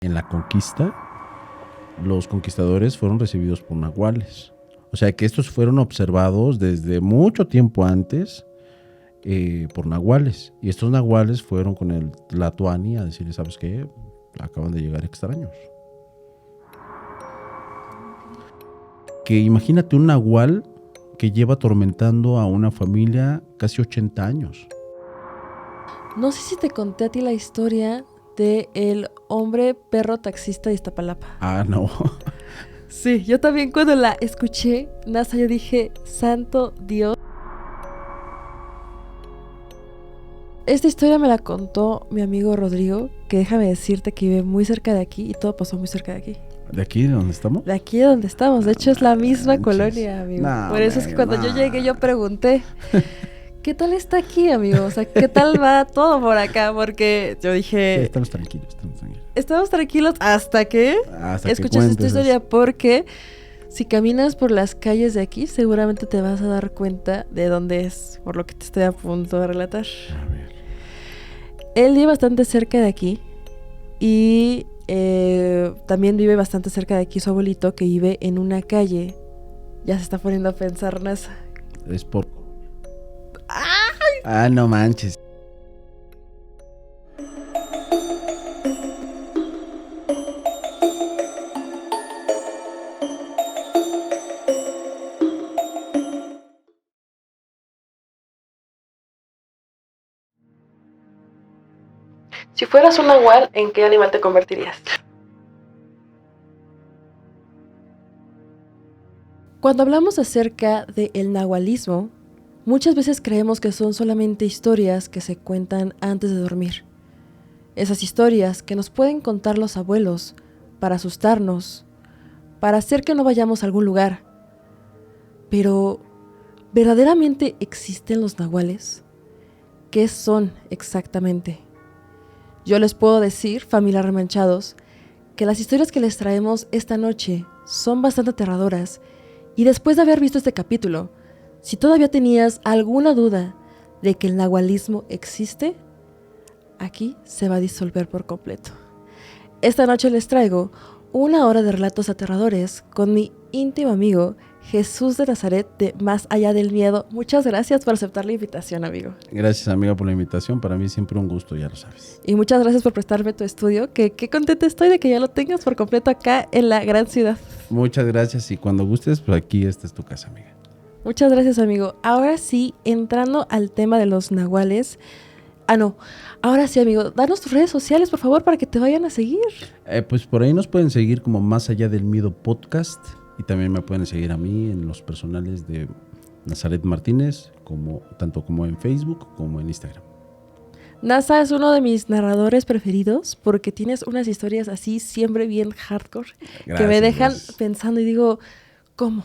En la conquista, los conquistadores fueron recibidos por nahuales. O sea que estos fueron observados desde mucho tiempo antes por nahuales. Y estos nahuales fueron con el Tlatoani a decirle, ¿sabes qué? Acaban de llegar extraños. Que imagínate un nahual que lleva atormentando a una familia casi 80 años. No sé si te conté a ti la historia de el hombre perro taxista de Iztapalapa. Ah, no. Sí, yo también cuando la escuché, Nasa, yo dije, santo Dios. Esta historia me la contó mi amigo Rodrigo, que déjame decirte que vive muy cerca de aquí y todo pasó muy cerca de aquí. ¿De aquí de donde estamos? De aquí de donde estamos, de hecho es la misma manches. colonia, amigo. No, por eso es que cuando yo llegué yo pregunté, ¿qué tal está aquí, amigo? O sea, ¿qué tal va todo por acá? Porque yo dije... Sí, estamos tranquilos. Estamos tranquilos hasta que escuches esta historia, porque si caminas por las calles de aquí, seguramente te vas a dar cuenta de dónde es, por lo que te estoy a punto de relatar. A ver. Él vive bastante cerca de aquí y también vive bastante cerca de aquí su abuelito, que vive en una calle. Ya se está poniendo a pensar, Nasa. Es por... Ah, no manches. Si fueras un nahual, ¿en qué animal te convertirías? Cuando hablamos acerca del nahualismo, muchas veces creemos que son solamente historias que se cuentan antes de dormir. Esas historias que nos pueden contar los abuelos para asustarnos, para hacer que no vayamos a algún lugar. Pero, ¿verdaderamente existen los nahuales? ¿Qué son exactamente? Yo les puedo decir, familia Remanchados, que las historias que les traemos esta noche son bastante aterradoras, y después de haber visto este capítulo, si todavía tenías alguna duda de que el nahualismo existe, aquí se va a disolver por completo. Esta noche les traigo una hora de relatos aterradores con mi íntimo amigo Jesús de Nazaret de Más Allá del Miedo. Muchas gracias por aceptar la invitación, amigo. Gracias, amiga, por la invitación. Para mí siempre un gusto, ya lo sabes. Y muchas gracias por prestarme tu estudio, que qué contenta estoy de que ya lo tengas por completo acá en la gran ciudad. Muchas gracias y cuando gustes, pues aquí esta es tu casa, amiga. Muchas gracias, amigo. Ahora sí, entrando al tema de los nahuales. Ahora sí, amigo, danos tus redes sociales, por favor, para que te vayan a seguir. Pues por ahí nos pueden seguir como Más Allá del Miedo Podcast. Y también me pueden seguir a mí en los personales de Nazaret Martínez, tanto como en Facebook como en Instagram. Nasa es uno de mis narradores preferidos porque tienes unas historias así siempre bien hardcore. Gracias, que me dejan pensando y digo, ¿cómo?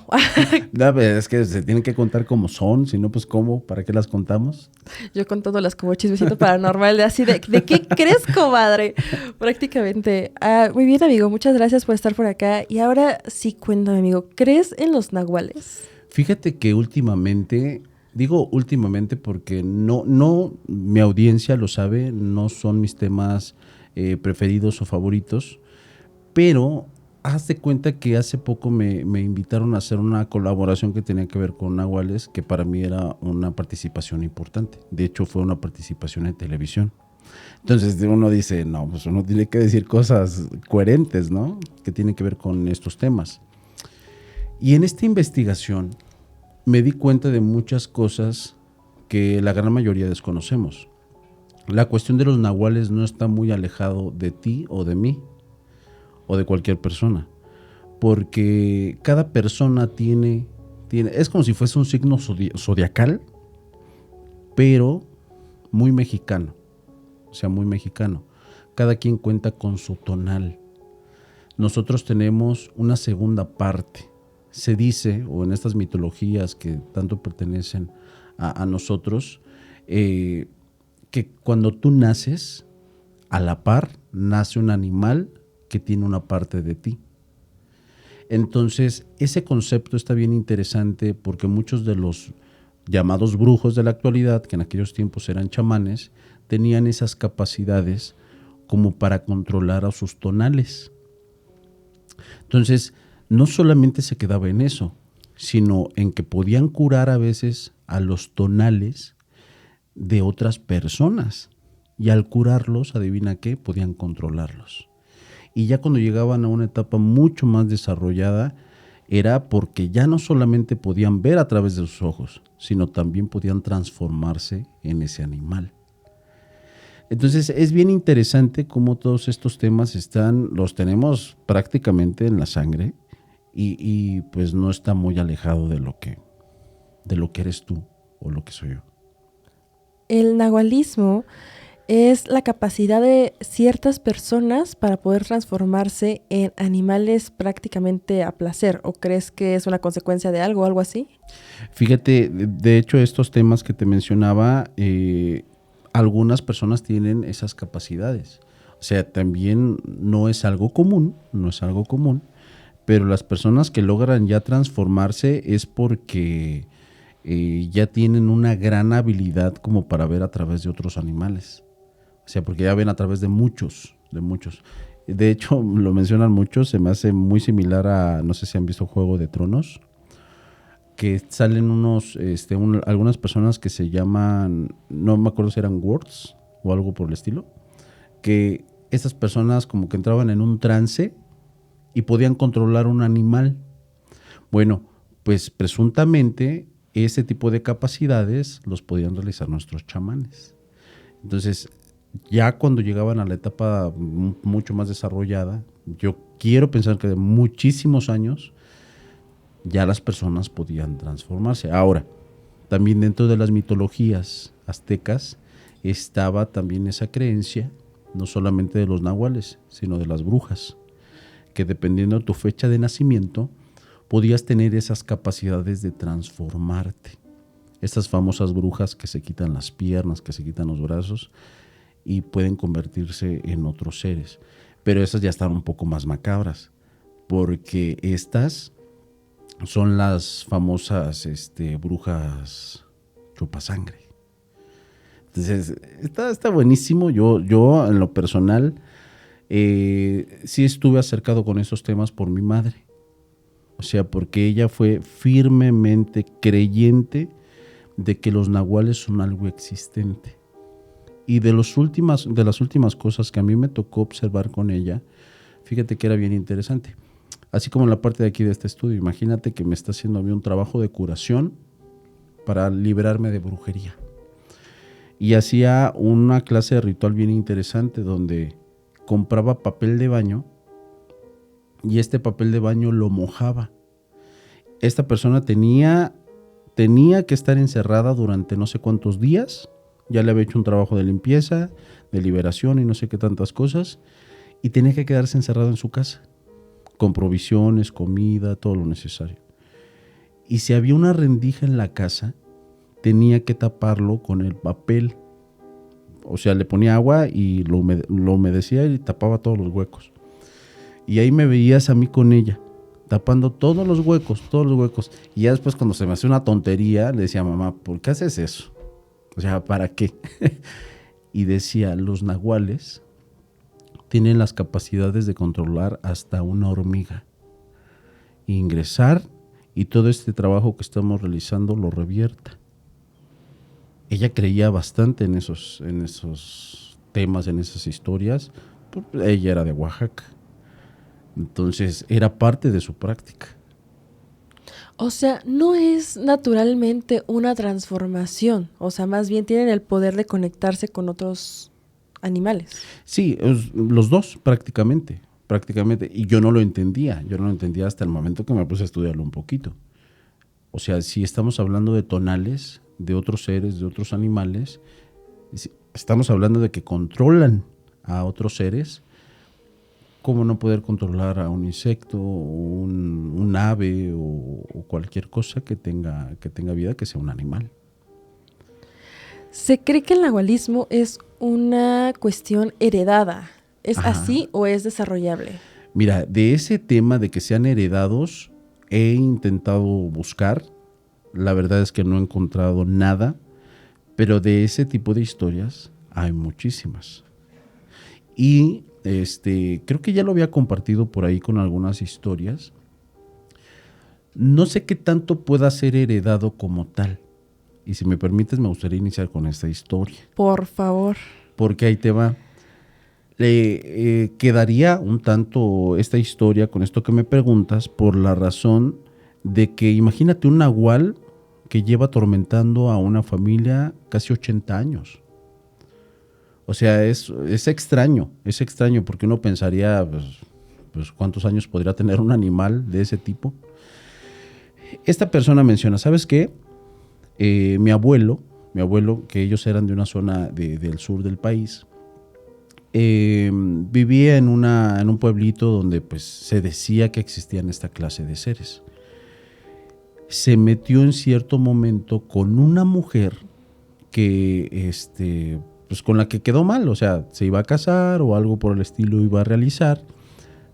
No, es que se tienen que contar como son, si no, pues ¿cómo? ¿Para qué las contamos? Yo contándolas como chismecito paranormal, así ¿de qué crees, comadre? Prácticamente. Muy bien, amigo, muchas gracias por estar por acá. Y ahora sí, cuéntame, amigo, ¿crees en los nahuales? Fíjate que últimamente, digo últimamente porque no mi audiencia lo sabe, no son mis temas preferidos o favoritos, pero haz de cuenta que hace poco me invitaron a hacer una colaboración que tenía que ver con nahuales, que para mí era una participación importante. De hecho, fue una participación en televisión. Entonces uno dice, no, pues uno tiene que decir cosas coherentes, ¿no? Que tienen que ver con estos temas. Y en esta investigación me di cuenta de muchas cosas que la gran mayoría desconocemos. La cuestión de los nahuales no está muy alejado de ti o de mí, o de cualquier persona, porque cada persona tiene es como si fuese un signo zodiacal, pero muy mexicano, o sea, muy mexicano. Cada quien cuenta con su tonal. Nosotros tenemos una segunda parte. Se dice, o en estas mitologías que tanto pertenecen a nosotros, que cuando tú naces, a la par nace un animal que tiene una parte de ti. Entonces, ese concepto está bien interesante porque muchos de los llamados brujos de la actualidad, que en aquellos tiempos eran chamanes, tenían esas capacidades como para controlar a sus tonales. Entonces, no solamente se quedaba en eso, sino en que podían curar a veces a los tonales de otras personas. Y al curarlos, adivina qué, podían controlarlos. Y ya cuando llegaban a una etapa mucho más desarrollada, era porque ya no solamente podían ver a través de sus ojos, sino también podían transformarse en ese animal. Entonces es bien interesante cómo todos estos temas los tenemos prácticamente en la sangre y pues no está muy alejado de lo que eres tú o lo que soy yo. El nahualismo es la capacidad de ciertas personas para poder transformarse en animales prácticamente a placer. ¿O crees que es una consecuencia de algo o algo así? Fíjate, de hecho estos temas que te mencionaba, algunas personas tienen esas capacidades. O sea, también no es algo común, pero las personas que logran ya transformarse es porque ya tienen una gran habilidad como para ver a través de otros animales. O sea, porque ya ven a través de muchos. De hecho, lo mencionan muchos, se me hace muy similar a, no sé si han visto Juego de Tronos, que salen algunas personas que se llaman, no me acuerdo si eran wards o algo por el estilo, que estas personas como que entraban en un trance y podían controlar un animal. Bueno, pues presuntamente ese tipo de capacidades los podían realizar nuestros chamanes. Entonces, ya cuando llegaban a la etapa mucho más desarrollada, yo quiero pensar que de muchísimos años, ya las personas podían transformarse. Ahora, también dentro de las mitologías aztecas estaba también esa creencia, no solamente de los nahuales, sino de las brujas, que dependiendo de tu fecha de nacimiento, podías tener esas capacidades de transformarte. Estas famosas brujas que se quitan las piernas, que se quitan los brazos y pueden convertirse en otros seres. Pero esas ya están un poco más macabras, porque estas son las famosas brujas chupasangre. Entonces, está buenísimo. Yo en lo personal, sí estuve acercado con esos temas por mi madre. O sea, porque ella fue firmemente creyente de que los nahuales son algo existente. Y de las últimas cosas que a mí me tocó observar con ella, fíjate que era bien interesante. Así como en la parte de aquí de este estudio, imagínate que me está haciendo a mí un trabajo de curación para liberarme de brujería. Y hacía una clase de ritual bien interesante donde compraba papel de baño y este papel de baño lo mojaba. Esta persona tenía que estar encerrada durante no sé cuántos días. Ya le había hecho un trabajo de limpieza, de liberación y no sé qué tantas cosas. Y tenía que quedarse encerrado en su casa, con provisiones, comida, todo lo necesario. Y si había una rendija en la casa, tenía que taparlo con el papel. O sea, le ponía agua y lo humedecía y tapaba todos los huecos. Y ahí me veías a mí con ella, tapando todos los huecos. Y ya después cuando se me hacía una tontería, le decía a mamá, ¿por qué haces eso? O sea, ¿para qué? Y decía, los nahuales tienen las capacidades de controlar hasta una hormiga. Ingresar y todo este trabajo que estamos realizando lo revierta. Ella creía bastante en esos temas, en esas historias. Ella era de Oaxaca. Entonces era parte de su práctica. O sea, no es naturalmente una transformación. O sea, más bien tienen el poder de conectarse con otros animales. Sí, los dos prácticamente. Y yo no lo entendía hasta el momento que me puse a estudiarlo un poquito. O sea, si estamos hablando de tonales, de otros seres, de otros animales, estamos hablando de que controlan a otros seres. ¿Cómo no poder controlar a un insecto, un ave o cualquier cosa que tenga vida, que sea un animal? Se cree que el nahualismo es una cuestión heredada. ¿Es Ajá. así o es desarrollable? Mira, de ese tema de que sean heredados, he intentado buscar. La verdad es que no he encontrado nada, pero de ese tipo de historias hay muchísimas. Y creo que ya lo había compartido por ahí con algunas historias. No sé qué tanto pueda ser heredado como tal. Y si me permites, me gustaría iniciar con esta historia. Por favor. Porque ahí te va. Quedaría un tanto esta historia con esto que me preguntas por la razón de que imagínate un nahual que lleva atormentando a una familia casi 80 años. O sea, es extraño porque uno pensaría, pues ¿cuántos años podría tener un animal de ese tipo? Esta persona menciona, ¿sabes qué? Mi abuelo, que ellos eran de una zona del sur del país, vivía en un pueblito donde pues se decía que existían esta clase de seres. Se metió en cierto momento con una mujer que pues con la que quedó mal, o sea, se iba a casar o algo por el estilo iba a realizar,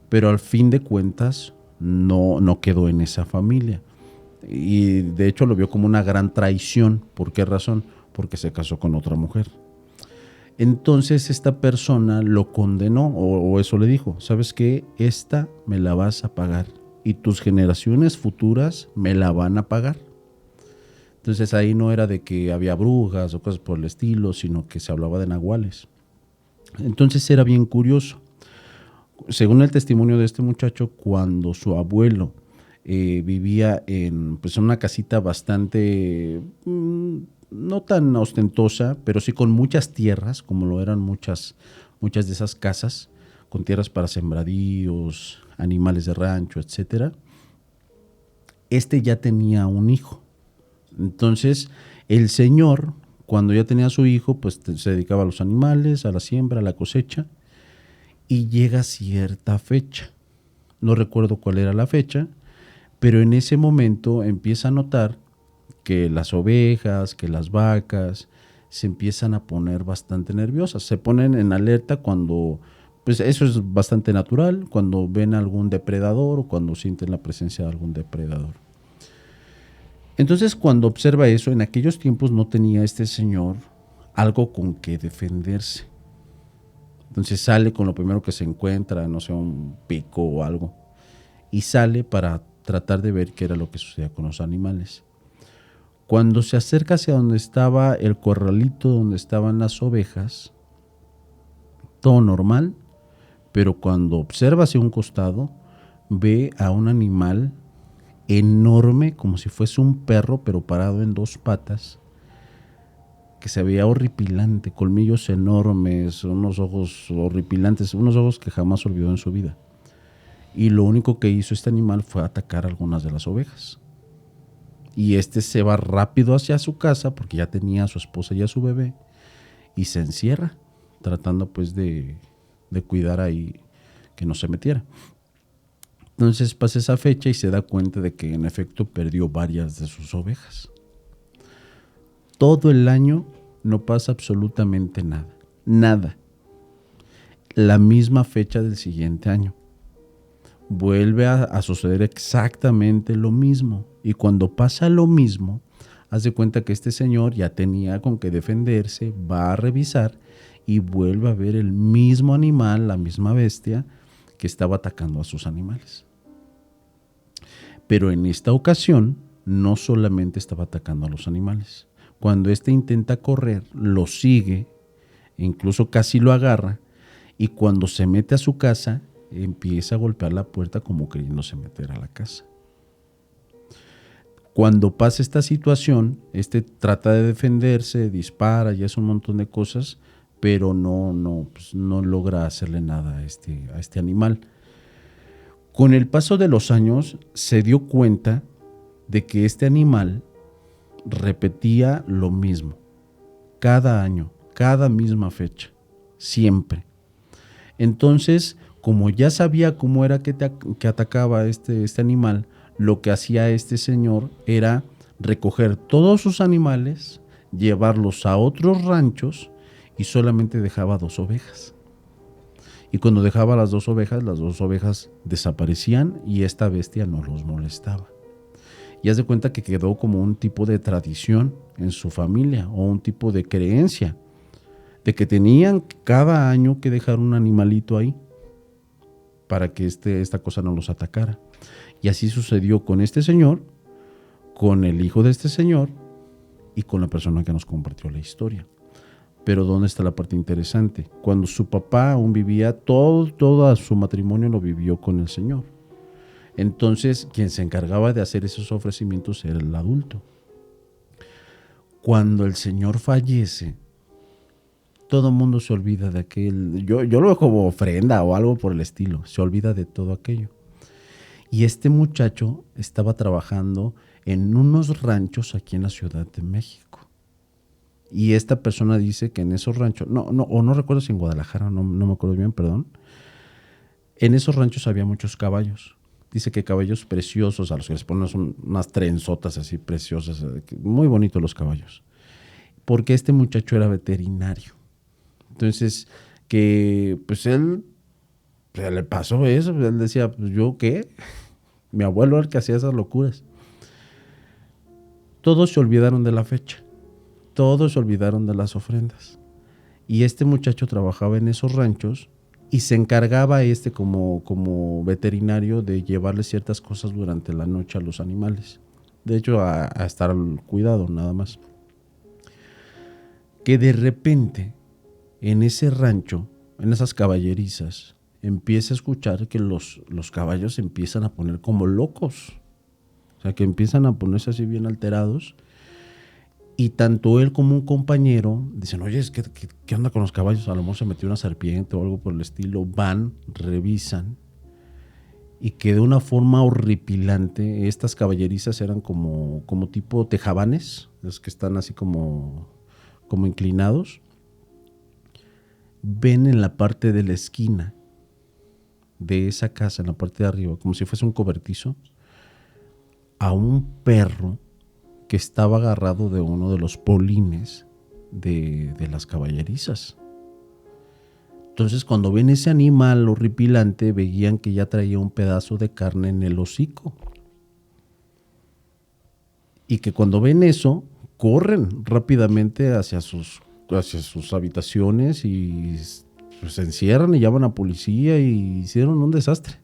pero al fin de cuentas no quedó en esa familia. Y de hecho lo vio como una gran traición. ¿Por qué razón? Porque se casó con otra mujer. Entonces esta persona lo condenó, o eso le dijo, ¿sabes qué? Esta me la vas a pagar y tus generaciones futuras me la van a pagar. Entonces ahí no era de que había brujas o cosas por el estilo, sino que se hablaba de nahuales. Entonces era bien curioso. Según el testimonio de este muchacho, cuando su abuelo vivía en pues una casita bastante, no tan ostentosa, pero sí con muchas tierras, como lo eran muchas de esas casas, con tierras para sembradíos, animales de rancho, etcétera. Ya tenía un hijo. Entonces, el señor, cuando ya tenía a su hijo, pues se dedicaba a los animales, a la siembra, a la cosecha, y llega cierta fecha. No recuerdo cuál era la fecha, pero en ese momento empieza a notar que las ovejas, que las vacas, se empiezan a poner bastante nerviosas. Se ponen en alerta cuando, pues eso es bastante natural, cuando ven algún depredador o cuando sienten la presencia de algún depredador. Entonces, cuando observa eso, en aquellos tiempos no tenía este señor algo con que defenderse. Entonces sale con lo primero que se encuentra, no sé, un pico o algo, y sale para tratar de ver qué era lo que sucedía con los animales. Cuando se acerca hacia donde estaba el corralito, donde estaban las ovejas, todo normal, pero cuando observa hacia un costado, ve a un animal enorme, como si fuese un perro, pero parado en dos patas, que se veía horripilante, colmillos enormes, unos ojos horripilantes, unos ojos que jamás olvidó en su vida. Y lo único que hizo este animal fue atacar a algunas de las ovejas. Y se va rápido hacia su casa, porque ya tenía a su esposa y a su bebé, y se encierra, tratando pues de cuidar ahí que no se metiera. Entonces pasa esa fecha y se da cuenta de que en efecto perdió varias de sus ovejas. Todo el año no pasa absolutamente nada. Nada. La misma fecha del siguiente año. Vuelve a suceder exactamente lo mismo. Y cuando pasa lo mismo, haz de cuenta que este señor ya tenía con qué defenderse, va a revisar y vuelve a ver el mismo animal, la misma bestia que estaba atacando a sus animales. Pero en esta ocasión no solamente estaba atacando a los animales. Cuando intenta correr, lo sigue, incluso casi lo agarra, y cuando se mete a su casa, empieza a golpear la puerta como queriéndose meter a la casa. Cuando pasa esta situación, trata de defenderse, dispara y hace un montón de cosas, pero no logra hacerle nada a este animal. Con el paso de los años, se dio cuenta de que este animal repetía lo mismo, cada año, cada misma fecha, siempre. Entonces, como ya sabía cómo era que atacaba este animal, lo que hacía este señor era recoger todos sus animales, llevarlos a otros ranchos y solamente dejaba 2 ovejas. Y cuando dejaba las dos ovejas desaparecían y esta bestia no los molestaba. Y haz de cuenta que quedó como un tipo de tradición en su familia o un tipo de creencia. de que tenían cada año que dejar un animalito ahí para que esta cosa no los atacara. Y así sucedió con este señor, con el hijo de este señor y con la persona que nos compartió la historia. Pero ¿dónde está la parte interesante? Cuando su papá aún vivía, todo su matrimonio lo vivió con el señor. Entonces, quien se encargaba de hacer esos ofrecimientos era el adulto. Cuando el señor fallece, todo el mundo se olvida de aquel, yo lo veo como ofrenda o algo por el estilo, se olvida de todo aquello. Y este muchacho estaba trabajando en unos ranchos aquí en la Ciudad de México. Y esta persona dice que en esos ranchos, no recuerdo si en Guadalajara, no me acuerdo bien, perdón. En esos ranchos había muchos caballos. Dice que caballos preciosos, a los que les ponen unas trenzotas así preciosas, muy bonitos los caballos. Porque este muchacho era veterinario. Entonces, que pues él, pues, le pasó eso, él decía, pues yo qué, mi abuelo era el que hacía esas locuras. Todos se olvidaron de la fecha. Todos se olvidaron de las ofrendas. Y este muchacho trabajaba en esos ranchos y se encargaba como veterinario de llevarle ciertas cosas durante la noche a los animales. De hecho, a estar al cuidado, nada más. Que de repente, en ese rancho, en esas caballerizas, empieza a escuchar que los caballos se empiezan a poner como locos. O sea, que empiezan a ponerse así bien alterados. Y tanto él como un compañero dicen, oye, ¿qué onda con los caballos? A lo mejor se metió una serpiente o algo por el estilo. Van, revisan, y que de una forma horripilante, estas caballerizas eran como tipo tejabanes, los que están así como inclinados. Ven en la parte de la esquina de esa casa, en la parte de arriba, como si fuese un cobertizo, a un perro que estaba agarrado de uno de los polines de las caballerizas. Entonces, cuando ven ese animal horripilante, veían que ya traía un pedazo de carne en el hocico. Y que cuando ven eso, corren rápidamente hacia sus habitaciones y pues, se encierran y llaman a policía y hicieron un desastre.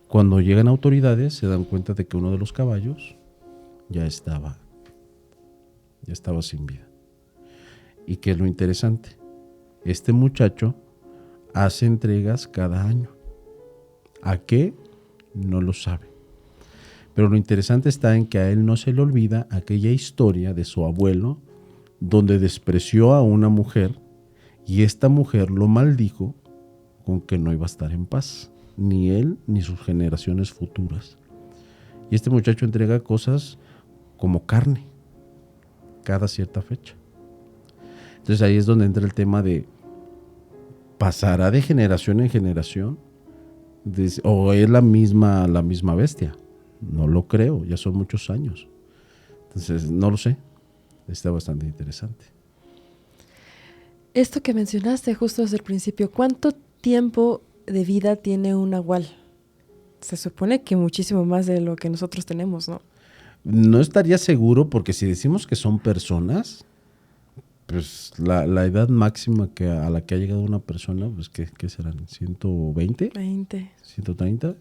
Cuando llegan autoridades, se dan cuenta de que uno de los caballos ya estaba sin vida. ¿Y qué es lo interesante? Este muchacho hace entregas cada año. ¿A qué? No lo sabe. Pero lo interesante está en que a él no se le olvida aquella historia de su abuelo donde despreció a una mujer y esta mujer lo maldijo con que no iba a estar en paz, ni él ni sus generaciones futuras. Y este muchacho entrega cosas como carne cada cierta fecha. Entonces ahí es donde entra el tema de ¿pasará de generación en generación? ¿O es la misma bestia? No lo creo, ya son muchos años. Entonces no lo sé, está bastante interesante. Esto que mencionaste justo desde el principio, ¿cuánto tiempo de vida tiene un nahual? Se supone que muchísimo más de lo que nosotros tenemos, ¿no? No estaría seguro porque si decimos que son personas, pues la edad máxima a la que ha llegado una persona, pues ¿qué serán? ¿120? 20. ¿130?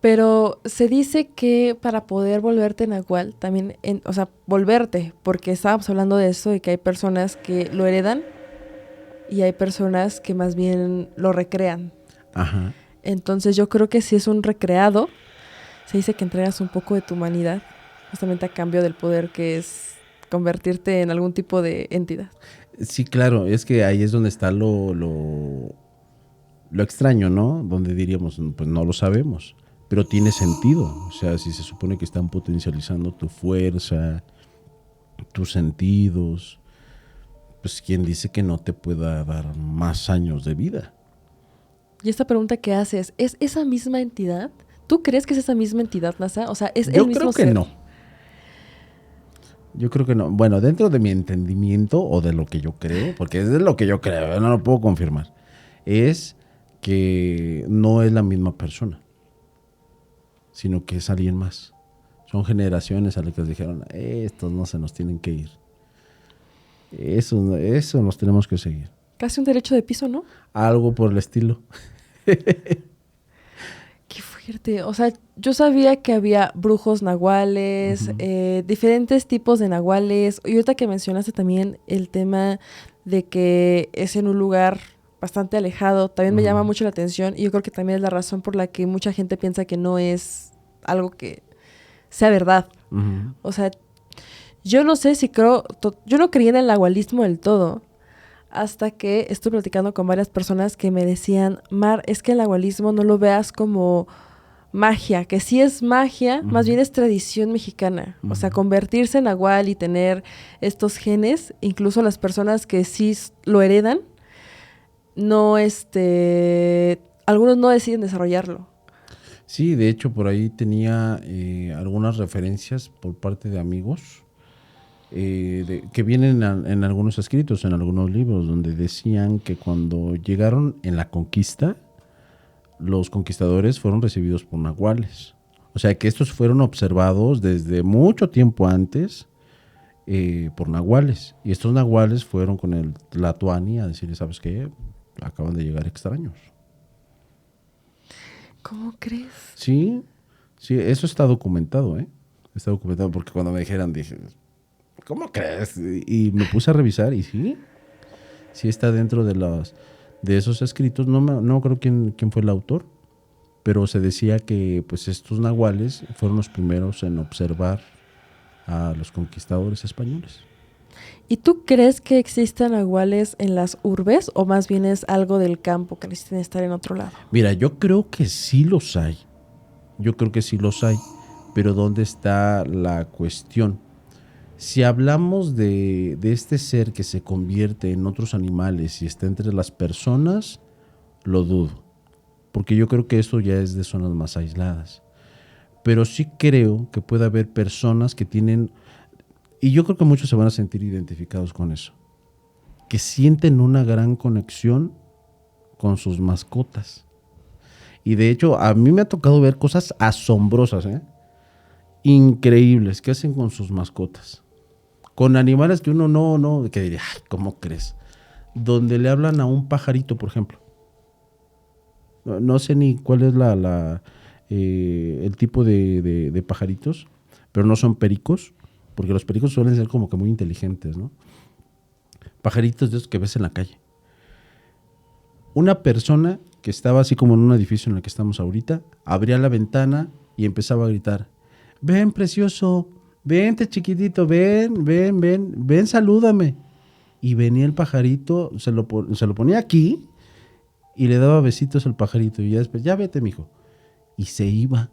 Pero se dice que para poder volverte nahual, también, o sea, volverte, porque estábamos hablando de eso, de que hay personas que lo heredan y hay personas que más bien lo recrean. Ajá. Entonces yo creo que si es un recreado, se dice que entregas un poco de tu humanidad, justamente a cambio del poder que es convertirte en algún tipo de entidad. Sí, claro, es que ahí es donde está lo extraño, ¿no? Donde diríamos, pues no lo sabemos, pero tiene sentido. O sea, si se supone que están potencializando tu fuerza, tus sentidos, pues ¿quién dice que no te pueda dar más años de vida? Y esta pregunta que haces, ¿es esa misma entidad? ¿Tú crees que es esa misma entidad, NASA? O sea, ¿es el mismo Yo creo que ser? no. Yo creo que no. Bueno, dentro de mi entendimiento o de lo que yo creo, porque es de lo que yo creo, no lo puedo confirmar, es que no es la misma persona, sino que es alguien más. Son generaciones a las que dijeron, estos no se nos tienen que ir. Eso nos tenemos que seguir. Casi un derecho de piso, ¿no? Algo por el estilo. Qué fuerte. O sea, yo sabía que había brujos nahuales, diferentes tipos de nahuales. Y ahorita que mencionaste también el tema de que es en un lugar bastante alejado, también me llama mucho la atención. Y yo creo que también es la razón por la que mucha gente piensa que no es algo que sea verdad. O sea, yo no sé si creo... Yo no creía en el nahualismo del todo. Hasta que estuve platicando con varias personas que me decían, Mar, es que el nahualismo no lo veas como magia, que sí es magia, más bien es tradición mexicana. O sea, convertirse en nahual y tener estos genes, incluso las personas que sí lo heredan, no, algunos no deciden desarrollarlo. Sí, de hecho, por ahí tenía algunas referencias por parte de amigos que vienen en algunos escritos, en algunos libros, donde decían que cuando llegaron en la conquista, los conquistadores fueron recibidos por nahuales. O sea, que estos fueron observados desde mucho tiempo antes por nahuales. Y estos nahuales fueron con el Tlatoani a decirle, ¿sabes qué? Acaban de llegar extraños. ¿Cómo crees? Sí, eso está documentado, ¿eh? Está documentado porque cuando me dijeran, dije, ¿cómo crees? Y me puse a revisar y sí está dentro de esos escritos. No creo quién fue el autor, pero se decía que pues estos nahuales fueron los primeros en observar a los conquistadores españoles. ¿Y tú crees que existen nahuales en las urbes o más bien es algo del campo que necesitan estar en otro lado? Mira, yo creo que sí los hay. Pero ¿dónde está la cuestión? Si hablamos de este ser que se convierte en otros animales y está entre las personas, lo dudo. Porque yo creo que eso ya es de zonas más aisladas. Pero sí creo que puede haber personas que tienen, y yo creo que muchos se van a sentir identificados con eso, que sienten una gran conexión con sus mascotas. Y de hecho, a mí me ha tocado ver cosas asombrosas, increíbles, que hacen con sus mascotas. Con animales que uno que diría, ay, ¿cómo crees? Donde le hablan a un pajarito, por ejemplo. No sé ni cuál es el tipo de pajaritos, pero no son pericos, porque los pericos suelen ser como que muy inteligentes, ¿no? Pajaritos de esos que ves en la calle. Una persona que estaba así como en un edificio en el que estamos ahorita, abría la ventana y empezaba a gritar, ven precioso, vente chiquitito, ven, salúdame. Y venía el pajarito, se lo ponía aquí y le daba besitos al pajarito y ya después, ya vete, mijo. Y se iba.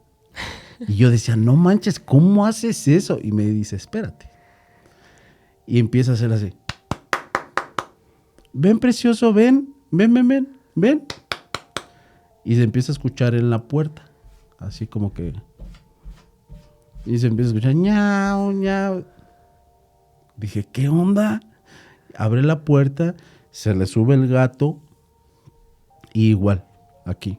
Y yo decía, no manches, ¿cómo haces eso? Y me dice, espérate. Y empieza a hacer así. Ven, precioso, ven. Y se empieza a escuchar en la puerta. Así como que... Y se empieza a escuchar, ñau, ñau. Dije, ¿qué onda? Abre la puerta, se le sube el gato. Y igual, aquí.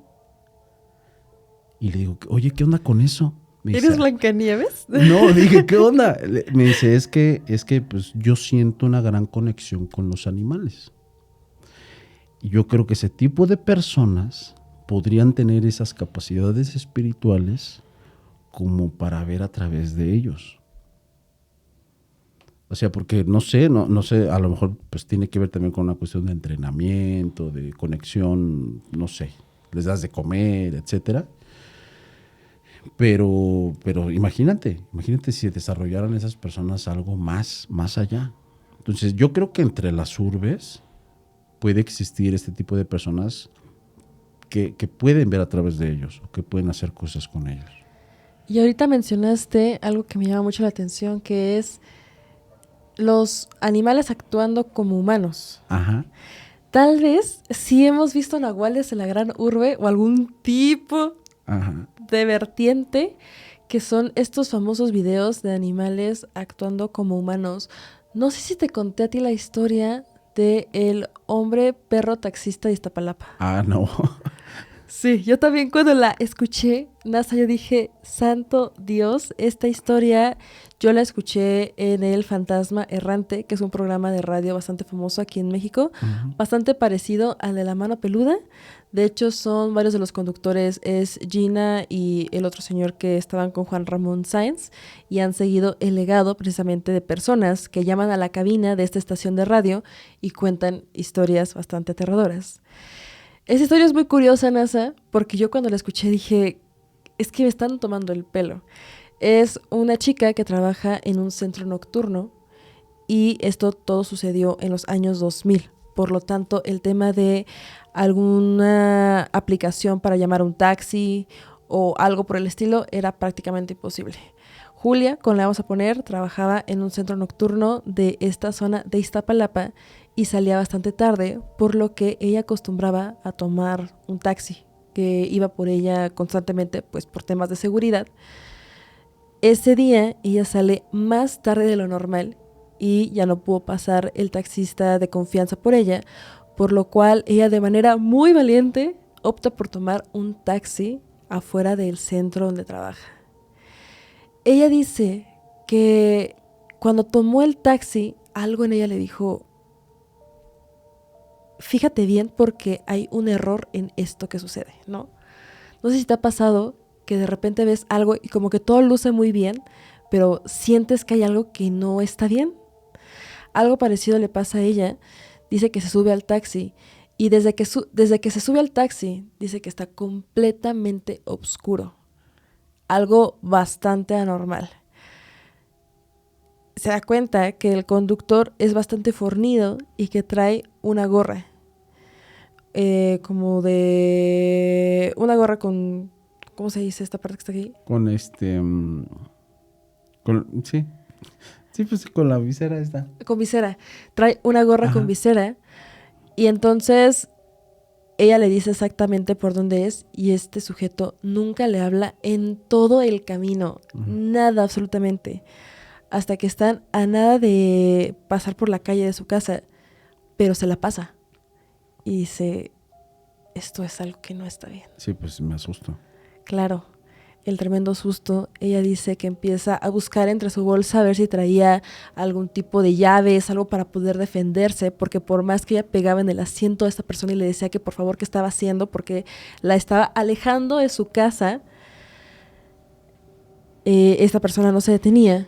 Y le digo, oye, ¿qué onda con eso? ¿Eres Blancanieves? No, dije, ¿qué onda? Me dice, es que pues, yo siento una gran conexión con los animales. Y yo creo que ese tipo de personas podrían tener esas capacidades espirituales como para ver a través de ellos. O sea, porque no sé, a lo mejor pues tiene que ver también con una cuestión de entrenamiento, de conexión, no sé, les das de comer, etcétera. Pero imagínate si desarrollaran esas personas algo más allá. Entonces, yo creo que entre las urbes puede existir este tipo de personas que pueden ver a través de ellos o que pueden hacer cosas con ellos. Y ahorita mencionaste algo que me llama mucho la atención, que es los animales actuando como humanos. Ajá. Tal vez sí hemos visto nahuales en la gran urbe o algún tipo de vertiente que son estos famosos videos de animales actuando como humanos. No sé si te conté a ti la historia de el hombre perro taxista de Iztapalapa. No. Sí, yo también cuando la escuché, NASA, yo dije, santo Dios, esta historia yo la escuché en El Fantasma Errante, que es un programa de radio bastante famoso aquí en México, bastante parecido al de La Mano Peluda. De hecho, son varios de los conductores, es Gina y el otro señor que estaban con Juan Ramón Sáenz, y han seguido el legado precisamente de personas que llaman a la cabina de esta estación de radio y cuentan historias bastante aterradoras. Esa historia es muy curiosa, NASA, porque yo cuando la escuché dije, es que me están tomando el pelo. Es una chica que trabaja en un centro nocturno y esto todo sucedió en los años 2000. Por lo tanto, el tema de alguna aplicación para llamar a un taxi o algo por el estilo era prácticamente imposible. Julia, con la vamos a poner, trabajaba en un centro nocturno de esta zona de Iztapalapa y salía bastante tarde, por lo que ella acostumbraba a tomar un taxi que iba por ella constantemente, pues por temas de seguridad. Ese día ella sale más tarde de lo normal y ya no pudo pasar el taxista de confianza por ella, por lo cual ella de manera muy valiente opta por tomar un taxi afuera del centro donde trabaja. Ella dice que cuando tomó el taxi, algo en ella le dijo, fíjate bien porque hay un error en esto que sucede, ¿no? No sé si te ha pasado que de repente ves algo y como que todo luce muy bien, pero sientes que hay algo que no está bien. Algo parecido le pasa a ella. Dice que se sube al taxi y desde que se sube al taxi dice que está completamente oscuro. Algo bastante anormal. Se da cuenta que el conductor es bastante fornido y que trae una gorra. Como de... Una gorra con... ¿Cómo se dice esta parte que está aquí? Sí. Sí, pues con la visera está. Con visera. Trae una gorra con visera. Y entonces ella le dice exactamente por dónde es. Y este sujeto nunca le habla en todo el camino. Nada, absolutamente. Hasta que están a nada de pasar por la calle de su casa. Pero se la pasa. Y dice, esto es algo que no está bien. Sí, pues me asusto. Claro, el tremendo susto. Ella dice que empieza a buscar entre su bolsa a ver si traía algún tipo de llaves, algo para poder defenderse, porque por más que ella pegaba en el asiento a esta persona y le decía que por favor qué estaba haciendo, porque la estaba alejando de su casa, esta persona no se detenía,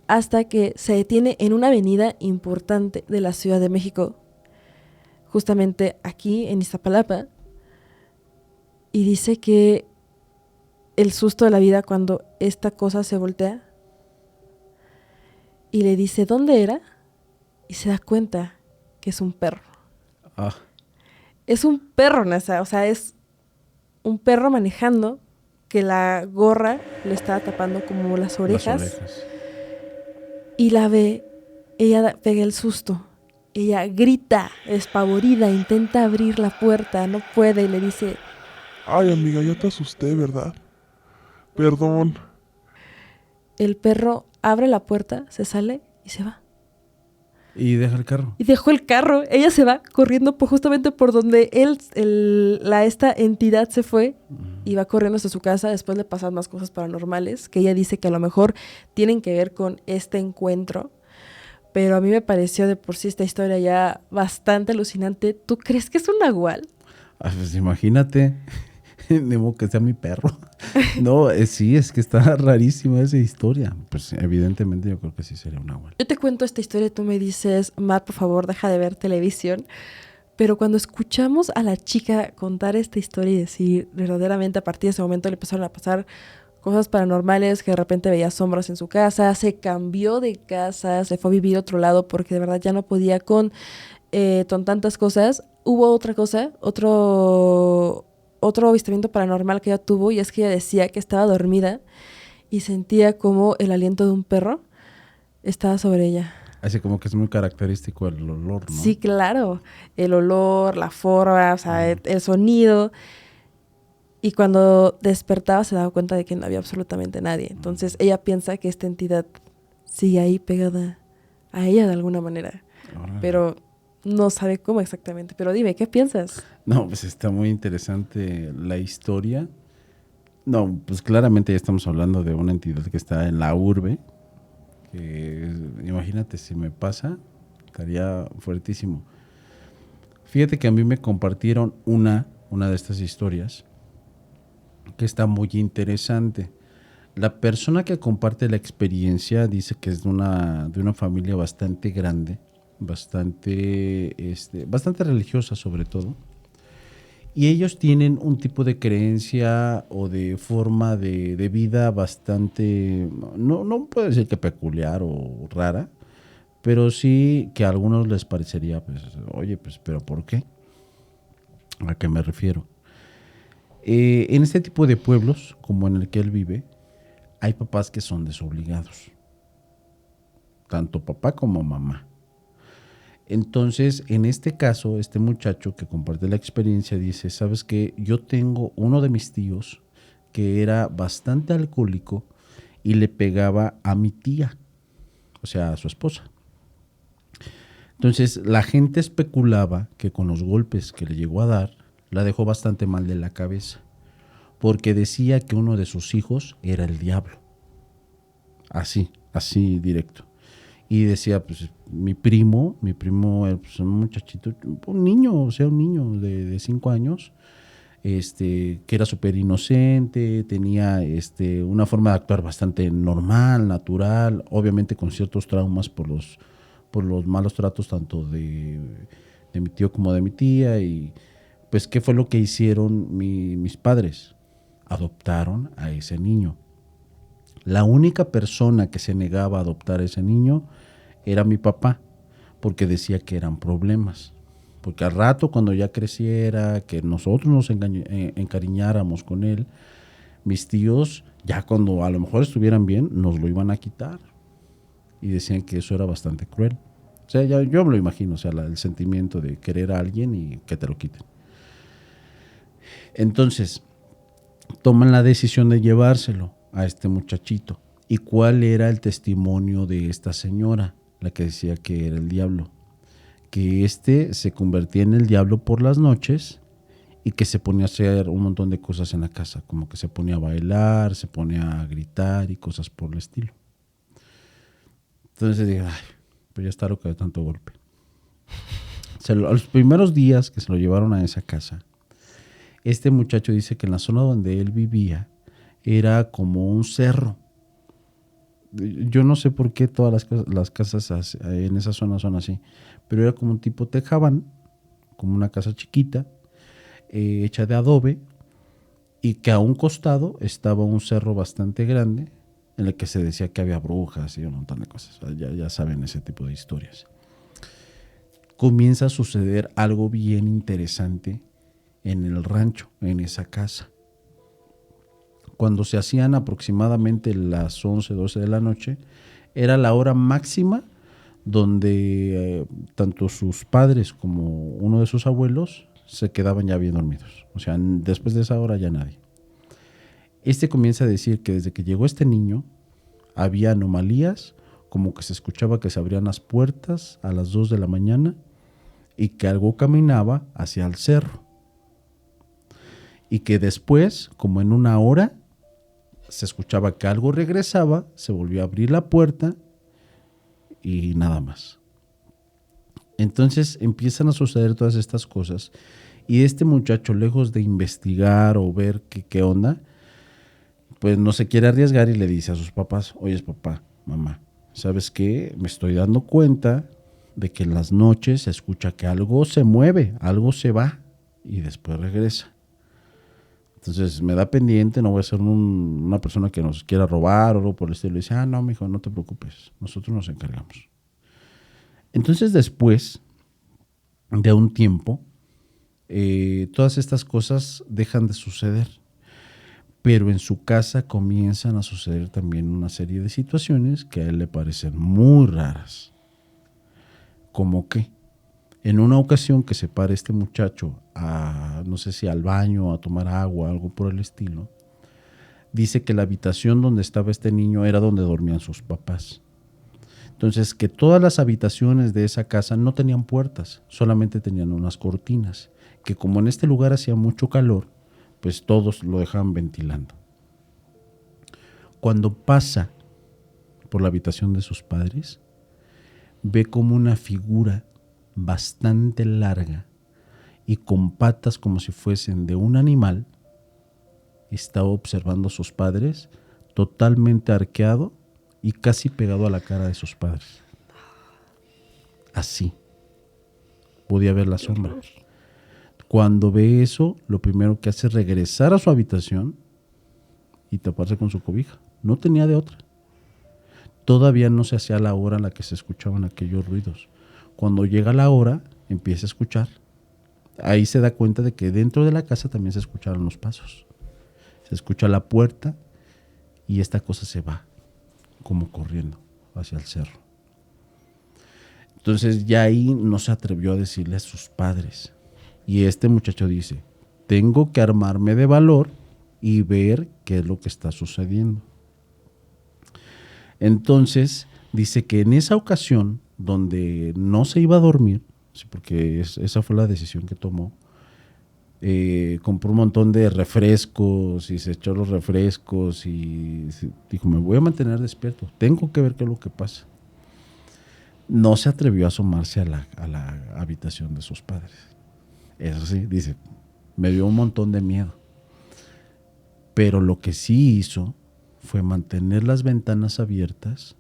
hasta que se detiene en una avenida importante de la Ciudad de México, justamente aquí en Iztapalapa, y dice que el susto de la vida cuando esta cosa se voltea y le dice ¿dónde era? Y se da cuenta que es un perro. Es un perro, NASA, o sea, es un perro manejando que la gorra le está tapando como las orejas. Y la ve, ella pega el susto. Ella grita, despavorida, intenta abrir la puerta, no puede y le dice... Ay, amiga, ya te asusté, ¿verdad? Perdón. El perro abre la puerta, se sale y se va. Y deja el carro. Y dejó el carro. Ella se va corriendo justamente por donde esta entidad se fue. Y va corriendo hasta su casa. Después le pasan más cosas paranormales que ella dice que a lo mejor tienen que ver con este encuentro. Pero a mí me pareció de por sí esta historia ya bastante alucinante. ¿Tú crees que es un nahual? Pues imagínate. Debo que sea mi perro. No, sí, es que está rarísima esa historia. Pues evidentemente yo creo que sí sería un nahual. Yo te cuento esta historia y tú me dices, Matt, por favor, deja de ver televisión. Pero cuando escuchamos a la chica contar esta historia y decir, verdaderamente a partir de ese momento le empezaron a pasar cosas paranormales, que de repente veía sombras en su casa, se cambió de casa, se fue a vivir a otro lado porque de verdad ya no podía con tantas cosas. Hubo otra cosa, otro avistamiento paranormal que ella tuvo, y es que ella decía que estaba dormida y sentía como el aliento de un perro estaba sobre ella. Así como que es muy característico el olor, ¿no? Sí, claro. El olor, la forma, o sea, el sonido. Y cuando despertaba se daba cuenta de que no había absolutamente nadie. Entonces ella piensa que esta entidad sigue ahí pegada a ella de alguna manera. Pero no sabe cómo exactamente. Pero dime, ¿qué piensas? No, pues está muy interesante la historia. No, pues claramente ya estamos hablando de una entidad que está en la urbe. Que, imagínate, si me pasa, estaría fuertísimo. Fíjate que a mí me compartieron una de estas historias que está muy interesante. La persona que comparte la experiencia dice que es de una familia bastante grande, bastante religiosa sobre todo. Y ellos tienen un tipo de creencia o de forma de vida bastante, no puedo decir que peculiar o rara, pero sí que a algunos les parecería, pues, oye, pues, ¿pero por qué? ¿A qué me refiero? En este tipo de pueblos, como en el que él vive, hay papás que son desobligados, tanto papá como mamá. Entonces, en este caso, este muchacho que comparte la experiencia dice, ¿sabes qué? Yo tengo uno de mis tíos que era bastante alcohólico y le pegaba a mi tía, o sea, a su esposa. Entonces, la gente especulaba que con los golpes que le llegó a dar, la dejó bastante mal de la cabeza, porque decía que uno de sus hijos era el diablo. Así directo. Y decía, pues mi primo pues, un muchachito, un niño de 5 años, que era súper inocente, tenía una forma de actuar bastante normal, natural, obviamente con ciertos traumas por los malos tratos tanto de mi tío como de mi tía. Y pues, ¿qué fue lo que hicieron mis padres? Adoptaron a ese niño. La única persona que se negaba a adoptar a ese niño era mi papá, porque decía que eran problemas. Porque al rato, cuando ya creciera, que nosotros nos encariñáramos con él, mis tíos, ya cuando a lo mejor estuvieran bien, nos lo iban a quitar. Y decían que eso era bastante cruel. O sea, yo me lo imagino, o sea, el sentimiento de querer a alguien y que te lo quiten. Entonces, toman la decisión de llevárselo a este muchachito. ¿Y cuál era el testimonio de esta señora, la que decía que era el diablo? Que se convertía en el diablo por las noches y que se ponía a hacer un montón de cosas en la casa, como que se ponía a bailar, se ponía a gritar y cosas por el estilo. Entonces dije, ay, pues ya está loca de tanto golpe. A los primeros días que se lo llevaron a esa casa, este muchacho dice que en la zona donde él vivía era como un cerro. Yo no sé por qué todas las casas en esa zona son así, pero era como un tipo tejabán, como una casa chiquita, hecha de adobe, y que a un costado estaba un cerro bastante grande en el que se decía que había brujas y un montón de cosas. Ya saben ese tipo de historias. Comienza a suceder algo bien interesante en el rancho, en esa casa. Cuando se hacían aproximadamente las 11, 12 de la noche, era la hora máxima donde tanto sus padres como uno de sus abuelos se quedaban ya bien dormidos. O sea, después de esa hora ya nadie. Comienza a decir que desde que llegó este niño había anomalías, como que se escuchaba que se abrían las puertas a las 2 de la mañana y que algo caminaba hacia el cerro. Y que después, como en una hora, se escuchaba que algo regresaba, se volvió a abrir la puerta y nada más. Entonces empiezan a suceder todas estas cosas y este muchacho, lejos de investigar o ver qué onda, pues no se quiere arriesgar y le dice a sus papás, oye papá, mamá, ¿sabes qué? Me estoy dando cuenta de que en las noches se escucha que algo se mueve, algo se va y después regresa. Entonces me da pendiente, no voy a ser una persona que nos quiera robar o algo por el estilo. Y dice, no, mijo, no te preocupes, nosotros nos encargamos. Entonces después de un tiempo, todas estas cosas dejan de suceder. Pero en su casa comienzan a suceder también una serie de situaciones que a él le parecen muy raras. Como que en una ocasión que se para este muchacho no sé si al baño, a tomar agua, algo por el estilo, dice que la habitación donde estaba este niño era donde dormían sus papás. Entonces, que todas las habitaciones de esa casa no tenían puertas, solamente tenían unas cortinas, que como en este lugar hacía mucho calor, pues todos lo dejaban ventilando. Cuando pasa por la habitación de sus padres, ve como una figura bastante larga y con patas como si fuesen de un animal, estaba observando a sus padres, totalmente arqueado y casi pegado a la cara de sus padres. Así. Podía ver la sombra. Cuando ve eso, lo primero que hace es regresar a su habitación y taparse con su cobija. No tenía de otra. Todavía no se hacía la hora en la que se escuchaban aquellos ruidos. Cuando llega la hora, empieza a escuchar. Ahí se da cuenta de que dentro de la casa también se escucharon los pasos. Se escucha la puerta y esta cosa se va como corriendo hacia el cerro. Entonces ya ahí no se atrevió a decirle a sus padres. Y este muchacho dice, tengo que armarme de valor y ver qué es lo que está sucediendo. Entonces dice que en esa ocasión donde no se iba a dormir, porque esa fue la decisión que tomó, compró un montón de refrescos y se echó los refrescos y dijo, me voy a mantener despierto, tengo que ver qué es lo que pasa. No se atrevió a asomarse a la habitación de sus padres. Eso sí, dice, me dio un montón de miedo. Pero lo que sí hizo fue mantener las ventanas abiertas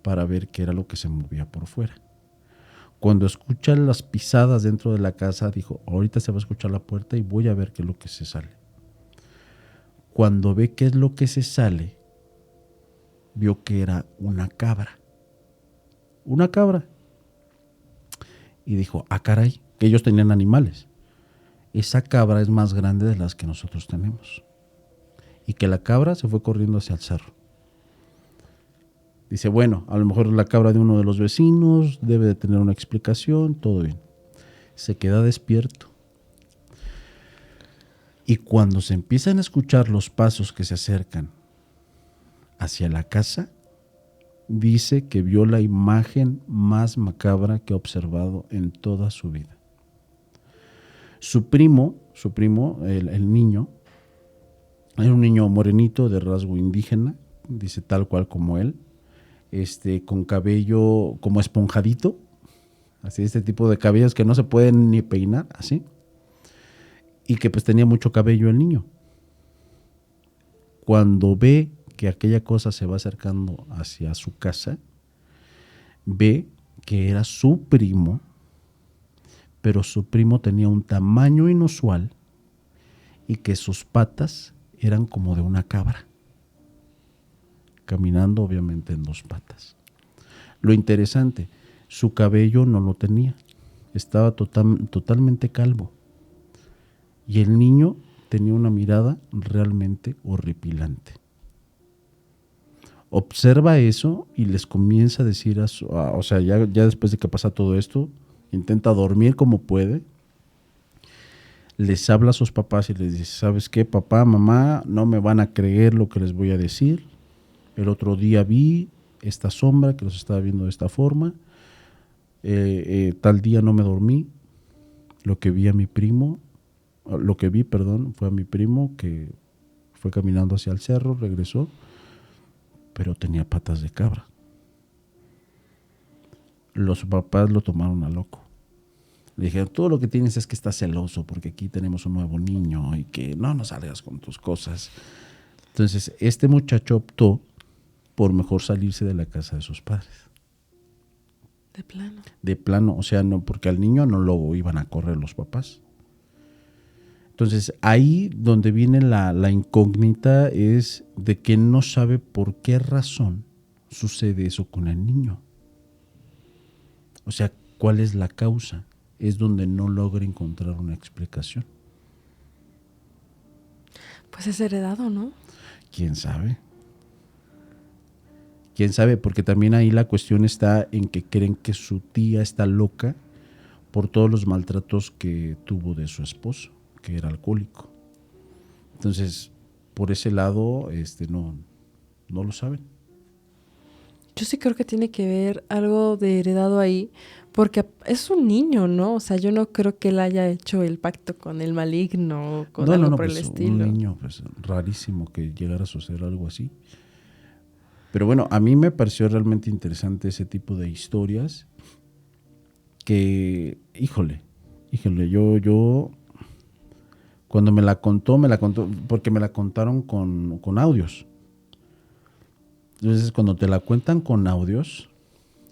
para ver qué era lo que se movía por fuera. Cuando escucha las pisadas dentro de la casa, dijo, ahorita se va a escuchar la puerta y voy a ver qué es lo que se sale. Cuando ve qué es lo que se sale, vio que era una cabra. Una cabra. Y dijo, ah, caray, que ellos tenían animales. Esa cabra es más grande de las que nosotros tenemos. Y que la cabra se fue corriendo hacia el cerro. Dice, bueno, a lo mejor la cabra de uno de los vecinos, debe de tener una explicación, todo bien. Se queda despierto. Y cuando se empiezan a escuchar los pasos que se acercan hacia la casa, dice que vio la imagen más macabra que ha observado en toda su vida. Su primo, el niño, era un niño morenito de rasgo indígena, dice tal cual como él, con cabello como esponjadito, así este tipo de cabellos que no se pueden ni peinar, así, y que pues tenía mucho cabello el niño. Cuando ve que aquella cosa se va acercando hacia su casa, ve que era su primo, pero su primo tenía un tamaño inusual y que sus patas eran como de una cabra, caminando obviamente en dos patas. Lo interesante, su cabello no lo tenía, estaba totalmente calvo y el niño tenía una mirada realmente horripilante. Observa eso y les comienza a decir, ya después de que pasa todo esto, intenta dormir como puede, les habla a sus papás y les dice, ¿sabes qué, papá, mamá? No me van a creer lo que les voy a decir. El otro día vi esta sombra que los estaba viendo de esta forma. Tal día no me dormí. Lo que vi, fue a mi primo que fue caminando hacia el cerro, regresó, pero tenía patas de cabra. Los papás lo tomaron a loco. Le dijeron, todo lo que tienes es que estás celoso porque aquí tenemos un nuevo niño y que no nos salgas con tus cosas. Entonces, este muchacho optó por mejor salirse de la casa de sus padres. De plano. De plano, o sea, no, porque al niño no lo iban a correr los papás. Entonces, ahí donde viene la incógnita es de que no sabe por qué razón sucede eso con el niño. O sea, ¿cuál es la causa? Es donde no logra encontrar una explicación. Pues es heredado, ¿no? ¿Quién sabe? ¿Quién sabe? Porque también ahí la cuestión está en que creen que su tía está loca por todos los maltratos que tuvo de su esposo, que era alcohólico. Entonces, por ese lado, no lo saben. Yo sí creo que tiene que ver algo de heredado ahí, porque es un niño, ¿no? O sea, yo no creo que él haya hecho el pacto con el maligno o con algo por el pues un estilo. niño, pues rarísimo que llegara a suceder algo así. Pero bueno, a mí me pareció realmente interesante ese tipo de historias que, híjole, yo cuando me la contó, porque me la contaron con audios. Entonces, cuando te la cuentan con audios,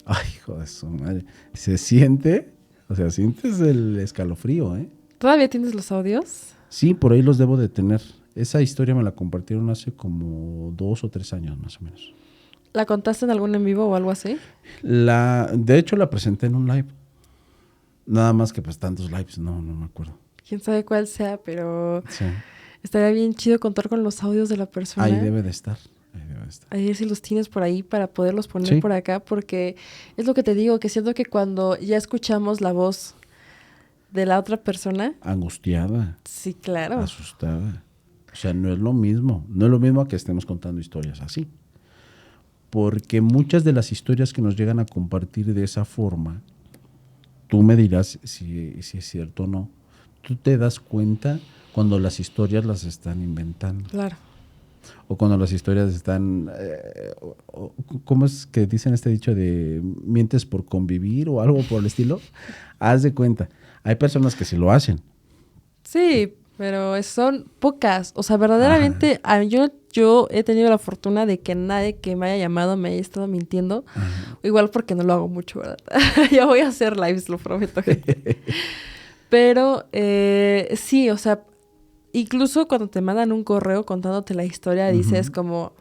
ay, hijo de su madre, se siente, o sea, sientes el escalofrío, ¿eh? ¿Todavía tienes los audios? Sí, por ahí los debo de tener. Esa historia me la compartieron hace como 2 o 3 años, más o menos. ¿La contaste en algún en vivo o algo así? De hecho, la presenté en un live. Nada más que pues tantos lives, no me acuerdo. Quién sabe cuál sea, pero Sí. estaría bien chido contar con los audios de la persona. Ahí debe de estar. A ver si los tienes por ahí para poderlos poner Sí. por acá, porque es lo que te digo, que siento que cuando ya escuchamos la voz de la otra persona, Angustiada, sí, claro. asustada. O sea, no es lo mismo. No es lo mismo que estemos contando historias así. Porque muchas de las historias que nos llegan a compartir de esa forma, tú me dirás si es cierto o no. Tú te das cuenta cuando las historias las están inventando. Claro. O cuando las historias están... ¿cómo es que dicen este dicho de mientes por convivir o algo por el estilo? Haz de cuenta. Hay personas que sí lo hacen. Sí, pero son pocas. O sea, verdaderamente, yo he tenido la fortuna de que nadie que me haya llamado me haya estado mintiendo. Ajá. Igual porque no lo hago mucho, ¿verdad? Ya voy a hacer lives, lo prometo, gente. Pero sí, o sea, incluso cuando te mandan un correo contándote la historia, dices como,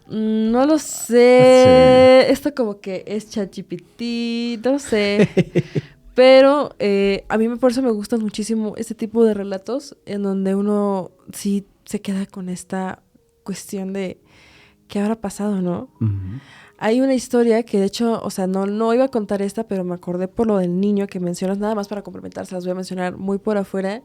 no lo sé, esto como que es ChatGPT, no sé. Pero a mí por eso me gustan muchísimo este tipo de relatos en donde uno sí se queda con esta cuestión de qué habrá pasado, ¿no? Uh-huh. Hay una historia que de hecho, o sea, no iba a contar esta, pero me acordé por lo del niño que mencionas, nada más para complementar, se las voy a mencionar muy por afuera,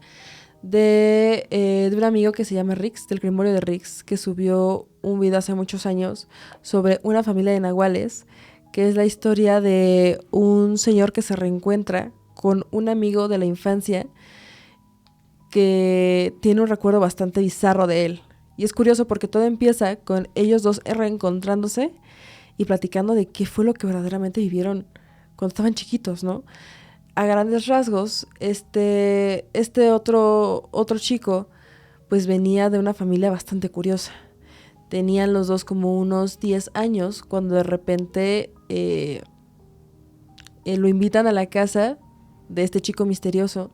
de un amigo que se llama Rix, del Grimorio de Rix, que subió un video hace muchos años sobre una familia de nahuales, que es la historia de un señor que se reencuentra con un amigo de la infancia que tiene un recuerdo bastante bizarro de él. Y es curioso porque todo empieza con ellos dos reencontrándose y platicando de qué fue lo que verdaderamente vivieron cuando estaban chiquitos, ¿no? A grandes rasgos, este otro chico pues venía de una familia bastante curiosa. Tenían los dos como unos 10 años cuando de repente lo invitan a la casa de este chico misterioso.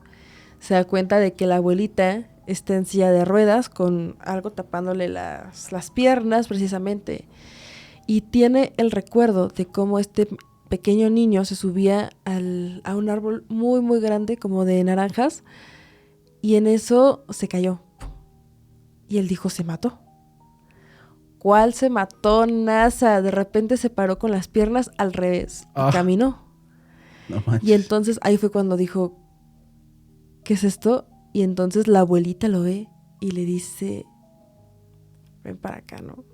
Se da cuenta de que la abuelita está en silla de ruedas con algo tapándole las piernas precisamente. Y tiene el recuerdo de cómo este pequeño niño se subía a un árbol muy, muy grande, como de naranjas, y en eso se cayó. Y él dijo, se mató. ¿Cuál se mató? NASA. De repente se paró con las piernas al revés y caminó. No manches. Y entonces ahí fue cuando dijo, ¿qué es esto? Y entonces la abuelita lo ve y le dice, ven para acá, ¿no?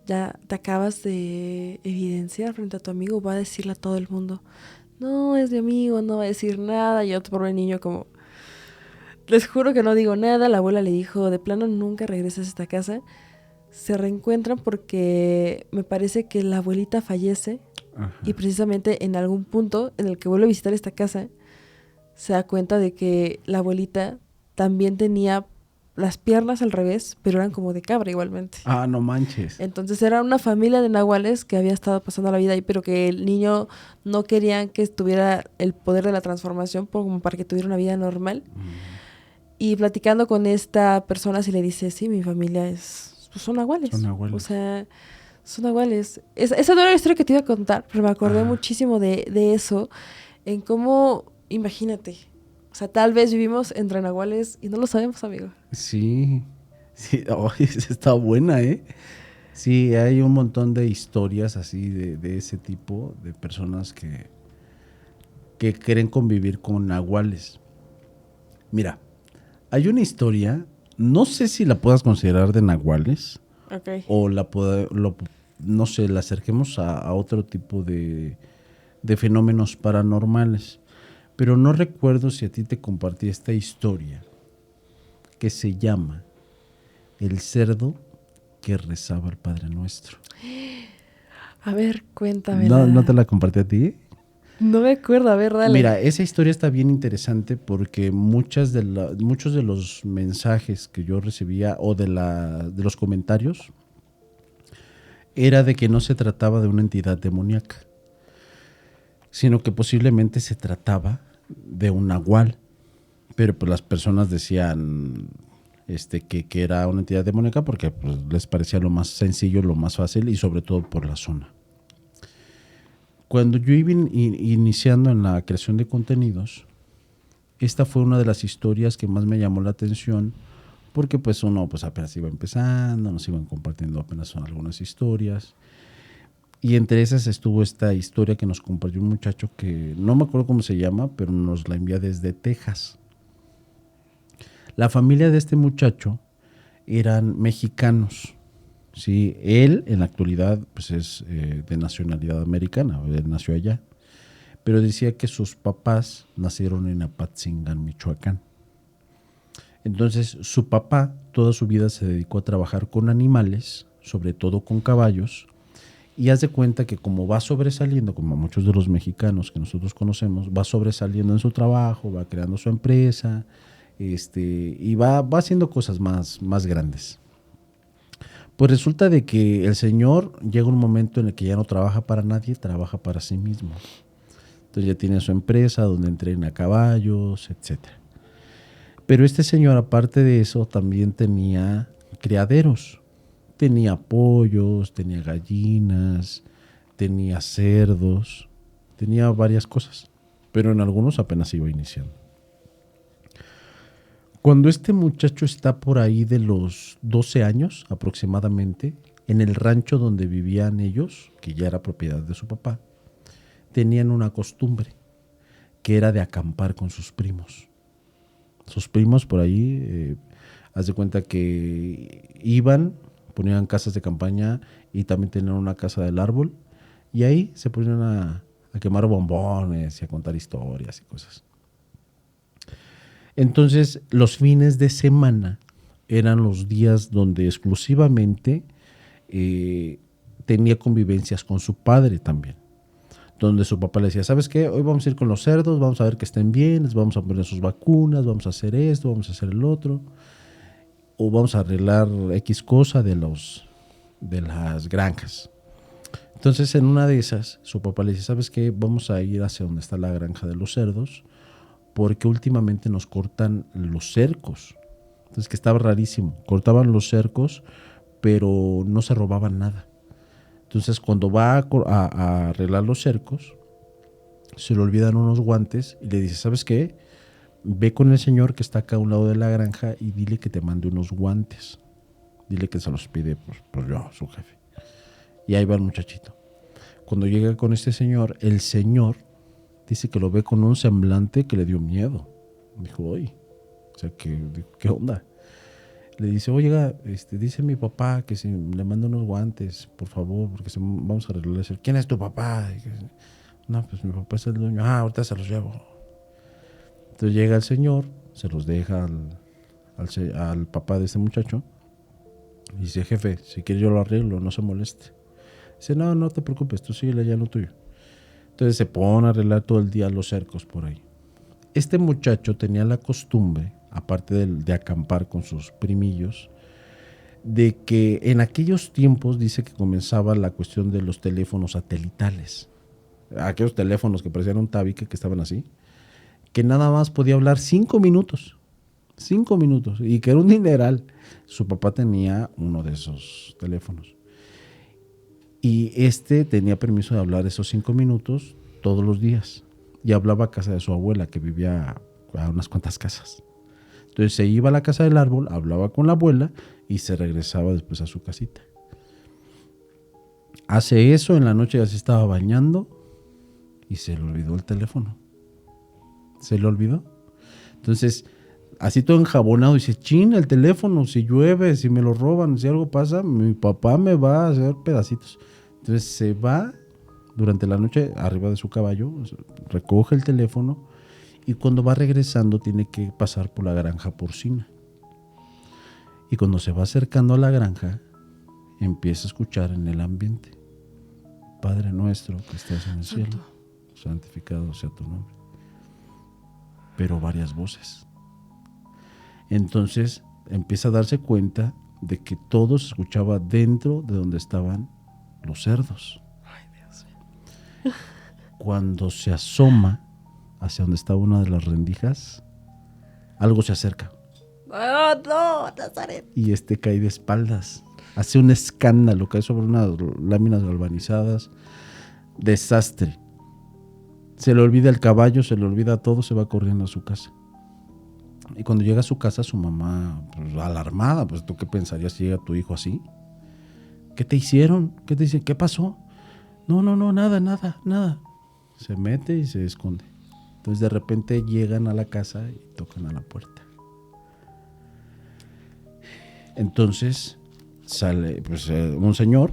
Ya te acabas de evidenciar frente a tu amigo, va a decirle a todo el mundo, no, es mi amigo, no va a decir nada. Y otro pobre niño como, les juro que no digo nada. La abuela le dijo, de plano nunca regresas a esta casa. Se reencuentran porque me parece que la abuelita fallece. Ajá. Y precisamente en algún punto en el que vuelve a visitar esta casa, se da cuenta de que la abuelita también tenía las piernas al revés, pero eran como de cabra igualmente. Ah, no manches. Entonces era una familia de nahuales que había estado pasando la vida ahí, pero que el niño no querían que tuviera el poder de la transformación como para que tuviera una vida normal. Y platicando con esta persona se le dice, sí, mi familia son nahuales. Son nahuales. O sea, son nahuales. Esa no era la historia que te iba a contar, pero me acordé muchísimo de eso, en cómo, imagínate, o sea, tal vez vivimos entre nahuales y no lo sabemos, amigo. Sí, oh, está buena, ¿eh? Sí, hay un montón de historias así de ese tipo, de personas que quieren convivir con nahuales. Mira, hay una historia, no sé si la puedas considerar de nahuales, Okay. o no sé, la acerquemos a otro tipo de fenómenos paranormales. Pero no recuerdo si a ti te compartí esta historia que se llama El cerdo que rezaba el Padre Nuestro. A ver, cuéntamela. ¿No te la compartí a ti? No me acuerdo, a ver, dale. Mira, esa historia está bien interesante porque muchos de los mensajes que yo recibía o de los comentarios era de que no se trataba de una entidad demoníaca, sino que posiblemente se trataba de un nahual. Pero pues las personas decían que era una entidad demoníaca porque pues, les parecía lo más sencillo, lo más fácil y sobre todo por la zona. Cuando yo iba iniciando en la creación de contenidos, esta fue una de las historias que más me llamó la atención porque pues uno pues apenas iba empezando, nos iban compartiendo apenas algunas historias. Y entre esas estuvo esta historia que nos compartió un muchacho que no me acuerdo cómo se llama, pero nos la envía desde Texas. La familia de este muchacho eran mexicanos. Sí, él en la actualidad pues es de nacionalidad americana, él nació allá, pero decía que sus papás nacieron en Apatzingán, Michoacán. Entonces su papá toda su vida se dedicó a trabajar con animales, sobre todo con caballos, y haz de cuenta que como va sobresaliendo, como muchos de los mexicanos que nosotros conocemos, va sobresaliendo en su trabajo, va creando su empresa, y va haciendo cosas más grandes. Pues resulta de que el señor llega un momento en el que ya no trabaja para nadie, trabaja para sí mismo. Entonces ya tiene su empresa donde entrena caballos, etc. Pero este señor, aparte de eso, también tenía criaderos. Tenía pollos, tenía gallinas, tenía cerdos, tenía varias cosas. Pero en algunos apenas iba iniciando. Cuando este muchacho está por ahí de los 12 años aproximadamente, en el rancho donde vivían ellos, que ya era propiedad de su papá, tenían una costumbre, que era de acampar con sus primos. Sus primos por ahí, haz de cuenta que iban, ponían casas de campaña y también tenían una casa del árbol, y ahí se ponían a quemar bombones y a contar historias y cosas. Entonces, los fines de semana eran los días donde exclusivamente tenía convivencias con su padre también. Donde su papá le decía, ¿sabes qué? Hoy vamos a ir con los cerdos, vamos a ver que estén bien, les vamos a poner sus vacunas, vamos a hacer esto, vamos a hacer el otro. O vamos a arreglar X cosa de las granjas. Entonces, en una de esas, su papá le dice, ¿sabes qué? Vamos a ir hacia donde está la granja de los cerdos, porque últimamente nos cortan los cercos. Entonces, que estaba rarísimo. Cortaban los cercos, pero no se robaban nada. Entonces, cuando va a arreglar los cercos, se le olvidan unos guantes y le dice, ¿sabes qué? Ve con el señor que está acá a un lado de la granja y dile que te mande unos guantes. Dile que se los pide por yo, su jefe. Y ahí va el muchachito. Cuando llega con este señor, el señor dice que lo ve con un semblante que le dio miedo. Dijo, oye, o sea, ¿qué onda? Le dice, oiga, dice mi papá que si le manda unos guantes, por favor, porque vamos a arreglar eso. ¿Quién es tu papá? No, pues mi papá es el dueño. Ah, ahorita se los llevo. Entonces llega el señor, se los deja al papá de este muchacho. Y dice, jefe, si quiere yo lo arreglo, no se moleste. Dice, no te preocupes, tú síguele allá lo tuyo. Entonces se pone a arreglar todo el día los cercos por ahí. Este muchacho tenía la costumbre, aparte de acampar con sus primillos, de que en aquellos tiempos dice que comenzaba la cuestión de los teléfonos satelitales. Aquellos teléfonos que parecían un tabique que estaban así, que nada más podía hablar 5 minutos. 5 minutos. Y que era un dineral. Su papá tenía uno de esos teléfonos. Y tenía permiso de hablar esos 5 minutos todos los días. Y hablaba a casa de su abuela, que vivía a unas cuantas casas. Entonces se iba a la casa del árbol, hablaba con la abuela y se regresaba después a su casita. Hace eso, en la noche ya se estaba bañando y se le olvidó el teléfono. Se le olvidó. Entonces así todo enjabonado, dice, chin, el teléfono, si llueve, si me lo roban, si algo pasa, mi papá me va a hacer pedacitos. Entonces se va durante la noche arriba de su caballo, recoge el teléfono y cuando va regresando tiene que pasar por la granja porcina. Y cuando se va acercando a la granja, empieza a escuchar en el ambiente, Padre nuestro que estás en el cielo, santificado sea tu nombre. Pero varias voces. Entonces empieza a darse cuenta de que todo se escuchaba dentro de donde estaban los cerdos. Ay, Dios mío. Cuando se asoma hacia donde estaba una de las rendijas, algo se acerca. ¡Oh, no, Nazaret! Y cae de espaldas. Hace un escándalo, cae sobre unas láminas galvanizadas. Desastre. Se le olvida el caballo, se le olvida todo, se va corriendo a su casa. Y cuando llega a su casa, su mamá, pues, alarmada, pues ¿tú qué pensarías si llega tu hijo así? ¿Qué te hicieron? ¿Qué te dicen? ¿Qué pasó? No, nada. Se mete y se esconde. Entonces de repente llegan a la casa y tocan a la puerta. Entonces sale pues, un señor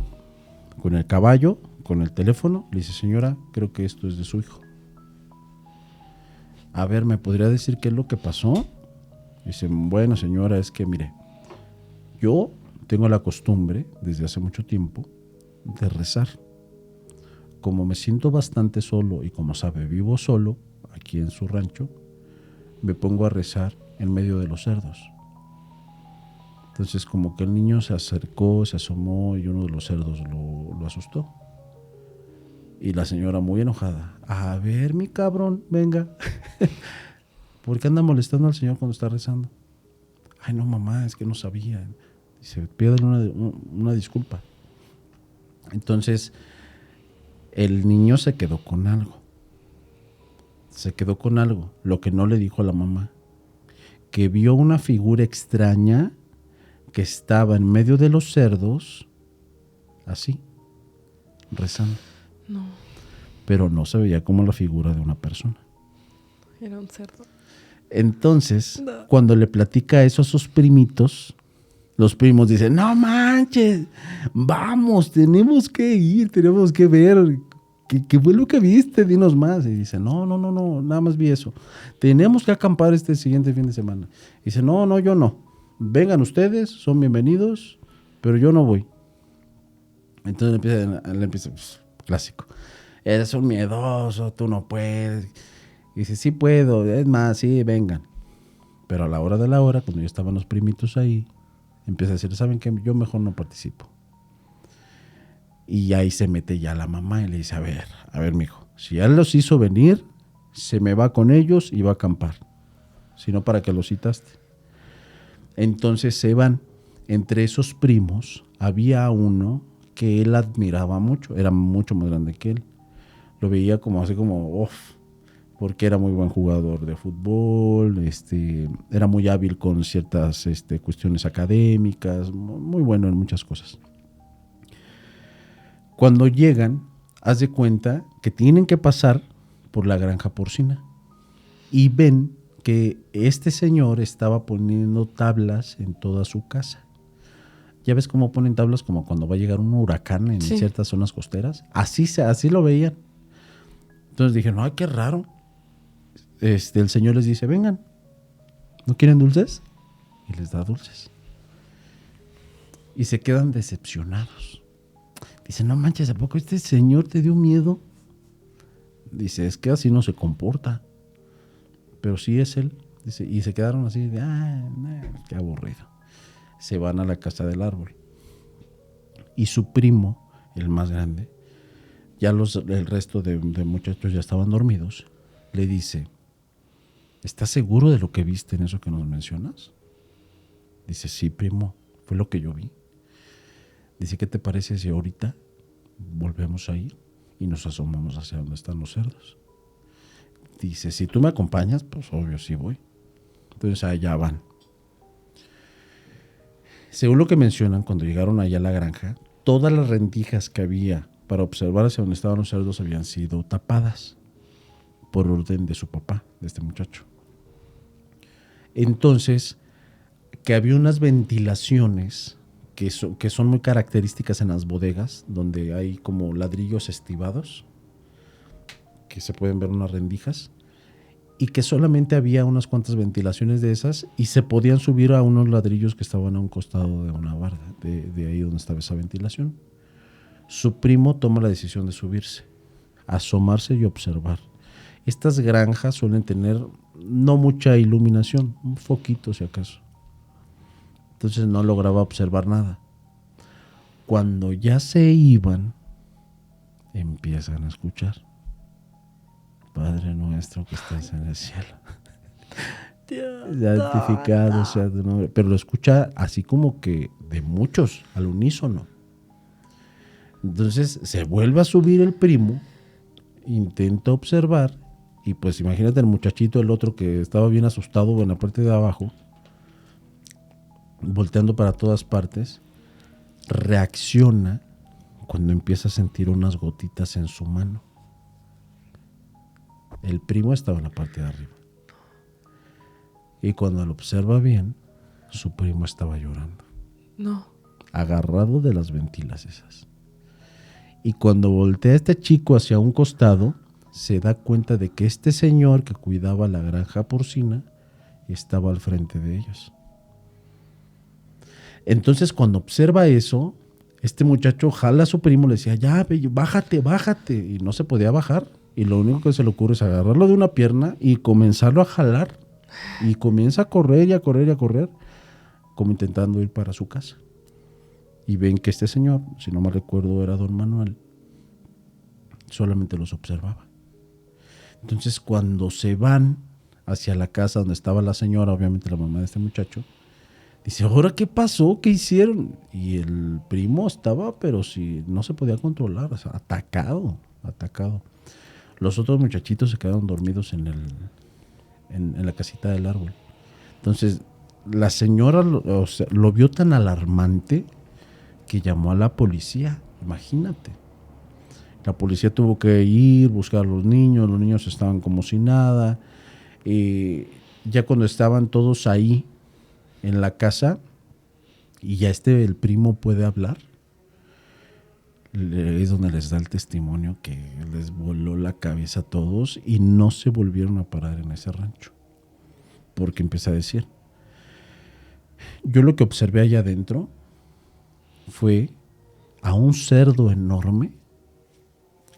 con el caballo, con el teléfono, le dice, señora, creo que esto es de su hijo. A ver, ¿me podría decir qué es lo que pasó? Dice, bueno señora, es que mire, yo tengo la costumbre, desde hace mucho tiempo, de rezar. Como me siento bastante solo y como sabe, vivo solo, aquí en su rancho, me pongo a rezar en medio de los cerdos. Entonces como que el niño se acercó, se asomó y uno de los cerdos lo asustó. Y la señora muy enojada, a ver mi cabrón, venga, ¿por qué anda molestando al señor cuando está rezando? Ay no mamá, es que no sabía. Dice, pídale una disculpa. Entonces el niño se quedó con algo. Lo que no le dijo a la mamá, que vio una figura extraña que estaba en medio de los cerdos, así, rezando. No, Pero no se veía como la figura de una persona. era un cerdo. Entonces, No. cuando le platica eso a sus primitos, los primos dicen, no manches, vamos, tenemos que ir, tenemos que ver. ¿Qué fue lo que viste? Dinos más. Y dice, no, nada más vi eso. Tenemos que acampar este siguiente fin de semana. Y dice, no, yo no. Vengan ustedes, son bienvenidos, pero yo no voy. Entonces le empieza pues, clásico. Eres un miedoso, tú no puedes. Y dice, sí puedo, es más, sí, vengan. Pero a la hora de la hora, cuando ya estaban los primitos ahí, empieza a decir, ¿saben qué? Yo mejor no participo. Y ahí se mete ya la mamá y le dice, a ver, mijo, si él los hizo venir, se me va con ellos y va a acampar. Si no, ¿para qué los citaste? Entonces se van. Entre esos primos había uno que él admiraba mucho, era mucho más grande que él. Lo veía como así como, porque era muy buen jugador de fútbol, era muy hábil con ciertas cuestiones académicas, muy bueno en muchas cosas. Cuando llegan, haz de cuenta que tienen que pasar por la granja porcina y ven que este señor estaba poniendo tablas en toda su casa. ¿Ya ves cómo ponen tablas como cuando va a llegar un huracán en ciertas zonas costeras? Así lo veían. Entonces dijeron, ay, qué raro. El señor les dice, vengan, ¿no quieren dulces? Y les da dulces. Y se quedan decepcionados. Dice, no manches, ¿a poco este señor te dio miedo? Dice, es que así no se comporta. Pero sí es él. Dice, y se quedaron así, de, qué aburrido. Se van a la casa del árbol. Y su primo, el más grande, ya el resto de muchachos ya estaban dormidos, le dice, ¿estás seguro de lo que viste en eso que nos mencionas? Dice, sí, primo, fue lo que yo vi. Dice, ¿qué te parece si ahorita volvemos a ir y nos asomamos hacia donde están los cerdos? Dice, si tú me acompañas, pues obvio sí voy. Entonces allá van. Según lo que mencionan, cuando llegaron allá a la granja, todas las rendijas que había para observar hacia donde estaban los cerdos habían sido tapadas por orden de su papá, de este muchacho. Entonces, que había unas ventilaciones que son muy características en las bodegas, donde hay como ladrillos estivados, que se pueden ver unas rendijas, y que solamente había unas cuantas ventilaciones de esas y se podían subir a unos ladrillos que estaban a un costado de una barda, de ahí donde estaba esa ventilación. Su primo toma la decisión de subirse, asomarse y observar. Estas granjas suelen tener no mucha iluminación, un foquito si acaso. Entonces no lograba observar nada. Cuando ya se iban, empiezan a escuchar: Padre nuestro que estás en el cielo, santificado sea tu nombre. Pero lo escucha así como que de muchos, al unísono. Entonces se vuelve a subir el primo, intenta observar, y pues imagínate el muchachito, el otro que estaba bien asustado en la parte de abajo, volteando para todas partes, reacciona cuando empieza a sentir unas gotitas en su mano. El primo estaba en la parte de arriba. Y cuando lo observa bien, su primo estaba llorando. No. Agarrado de las ventilas esas. Y cuando voltea este chico hacia un costado, se da cuenta de que este señor que cuidaba la granja porcina estaba al frente de ellos. Entonces, cuando observa eso, este muchacho jala a su primo, le decía: ya, bájate, bájate. Y no se podía bajar. Y lo único que se le ocurre es agarrarlo de una pierna y comenzarlo a jalar. Y comienza a correr y a correr y a correr, como intentando ir para su casa. Y ven que este señor, si no mal recuerdo era don Manuel, solamente los observaba. Entonces, cuando se van hacia la casa donde estaba la señora, obviamente la mamá de este muchacho, dice: ¿ahora qué pasó? ¿Qué hicieron? Y el primo estaba, pero si no se podía controlar, o sea, atacado. Los otros muchachitos se quedaron dormidos en la casita del árbol. Entonces, la señora lo vio tan alarmante que llamó a la policía. Imagínate. La policía tuvo que ir, buscar a los niños estaban como si nada. Ya cuando estaban todos ahí en la casa y ya el primo puede hablar, es donde les da el testimonio que les voló la cabeza a todos y no se volvieron a parar en ese rancho. Porque empieza a decir: yo lo que observé allá adentro fue a un cerdo enorme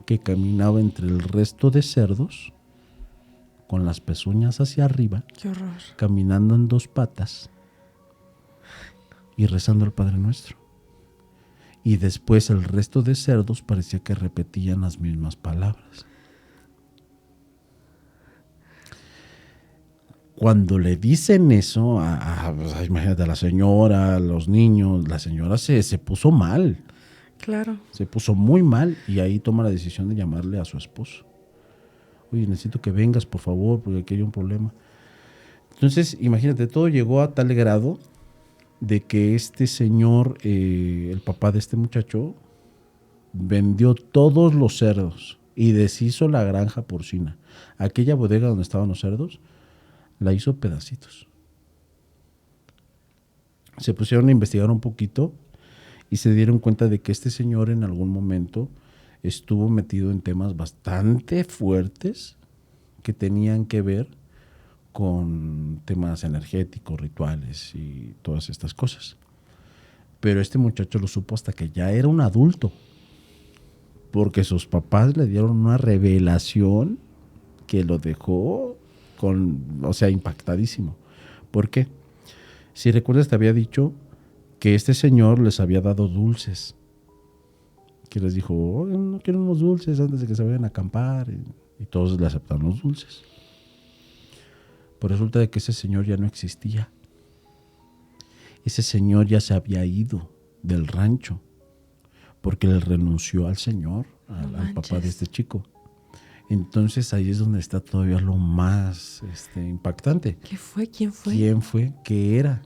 que caminaba entre el resto de cerdos con las pezuñas hacia arriba. Qué horror. Caminando en dos patas y rezando el Padre Nuestro. Y después el resto de cerdos parecía que repetían las mismas palabras. Cuando le dicen eso, imagínate, a la señora, a los niños, la señora se puso mal. Claro. Se puso muy mal y ahí toma la decisión de llamarle a su esposo. Oye, necesito que vengas, por favor, porque aquí hay un problema. Entonces, imagínate, todo llegó a tal grado de que este señor, el papá de este muchacho, vendió todos los cerdos y deshizo la granja porcina. Aquella bodega donde estaban los cerdos, la hizo pedacitos. Se pusieron a investigar un poquito y se dieron cuenta de que este señor en algún momento estuvo metido en temas bastante fuertes que tenían que ver con temas energéticos, rituales y todas estas cosas. Pero este muchacho lo supo hasta que ya era un adulto, porque sus papás le dieron una revelación que lo dejó impactadísimo. ¿Por qué? Si recuerdas, te había dicho que este señor les había dado dulces, que les dijo: oh, no quiero unos dulces antes de que se vayan a acampar, y todos le aceptaron los dulces. Pues resulta de que ese señor ya no existía. Ese señor ya se había ido del rancho porque le renunció al señor, al papá de este chico. Entonces ahí es donde está todavía lo más impactante. ¿Qué fue? ¿Quién fue? ¿Quién fue? ¿Qué era?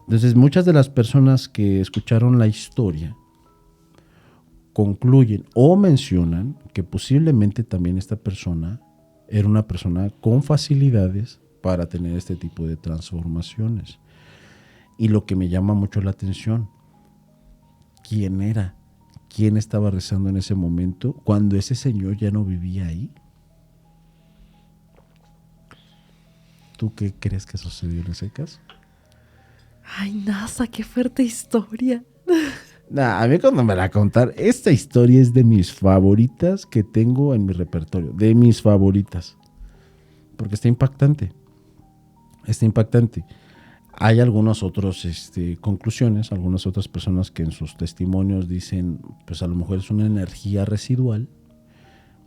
Entonces muchas de las personas que escucharon la historia concluyen o mencionan que posiblemente también esta persona era una persona con facilidades para tener este tipo de transformaciones. Y lo que me llama mucho la atención, ¿quién era? ¿Quién estaba rezando en ese momento cuando ese señor ya no vivía ahí? ¿Tú qué crees que sucedió en ese caso? Ay, NASA, qué fuerte historia. Nah, a mí cuando me la contar, esta historia es de mis favoritas que tengo en mi repertorio, de mis favoritas, porque está impactante. Hay algunas otras conclusiones, algunas otras personas que en sus testimonios dicen, pues a lo mejor es una energía residual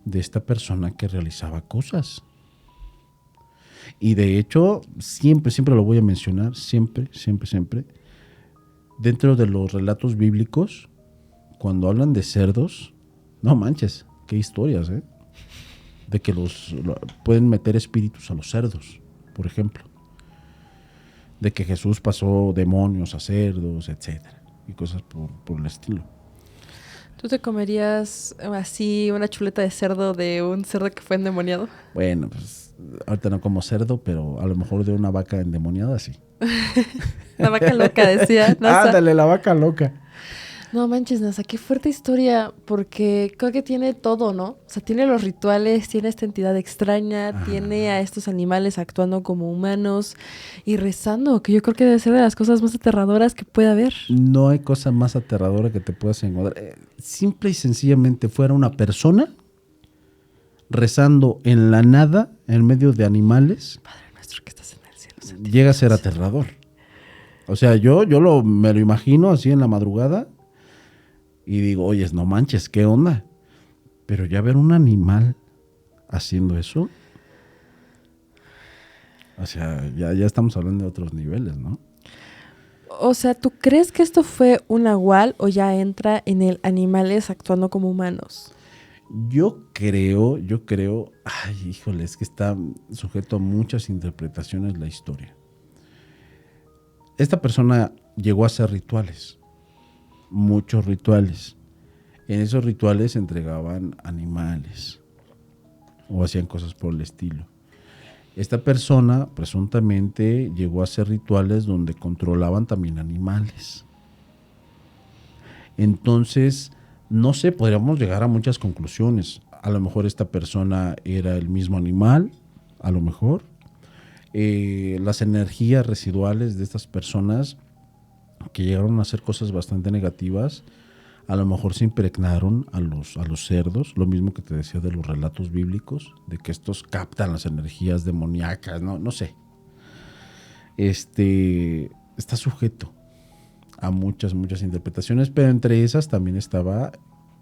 de esta persona que realizaba cosas. Y de hecho, siempre lo voy a mencionar, siempre, dentro de los relatos bíblicos, cuando hablan de cerdos, no manches, qué historias, ¿eh? De que pueden meter espíritus a los cerdos, por ejemplo. De que Jesús pasó demonios a cerdos, etcétera, y cosas por el estilo. ¿Tú te comerías así una chuleta de cerdo de un cerdo que fue endemoniado? Bueno, pues ahorita no como cerdo, pero a lo mejor de una vaca endemoniada sí. La vaca loca, decía NASA. Ándale, la vaca loca. No manches, NASA, qué fuerte historia, porque creo que tiene todo, ¿no? O sea, tiene los rituales, tiene esta entidad extraña, tiene a estos animales actuando como humanos y rezando, que yo creo que debe ser de las cosas más aterradoras que puede haber. No hay cosa más aterradora que te puedas encontrar. Simple y sencillamente fuera una persona rezando en la nada, en medio de animales. Padre nuestro que estás en el cielo. santificado Llega a ser seas. aterrador. O sea, yo me lo imagino así en la madrugada y digo, oye, no manches, ¿qué onda? Pero ya ver un animal haciendo eso, o sea, ya estamos hablando de otros niveles, ¿no? O sea, ¿tú crees que esto fue un nahual o ya entra en el animales actuando como humanos? Yo creo, ay, híjole, es que está sujeto a muchas interpretaciones la historia. Esta persona llegó a hacer rituales, muchos rituales. En esos rituales entregaban animales o hacían cosas por el estilo. Esta persona presuntamente llegó a hacer rituales donde controlaban también animales. Entonces, no sé, podríamos llegar a muchas conclusiones. A lo mejor esta persona era el mismo animal, a lo mejor. Las energías residuales de estas personas que llegaron a hacer cosas bastante negativas, a lo mejor se impregnaron a los cerdos, lo mismo que te decía de los relatos bíblicos, de que estos captan las energías demoníacas, no sé. Está sujeto a muchas interpretaciones, pero entre esas también estaba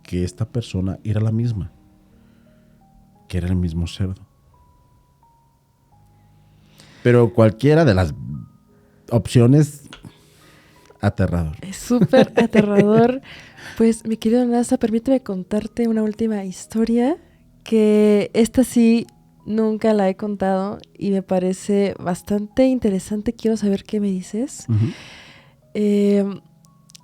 que esta persona era la misma, que era el mismo cerdo. Pero cualquiera de las opciones, aterrador. Es súper aterrador. Pues, mi querido NASA, permíteme contarte una última historia, que esta sí nunca la he contado y me parece bastante interesante. Quiero saber qué me dices. Uh-huh.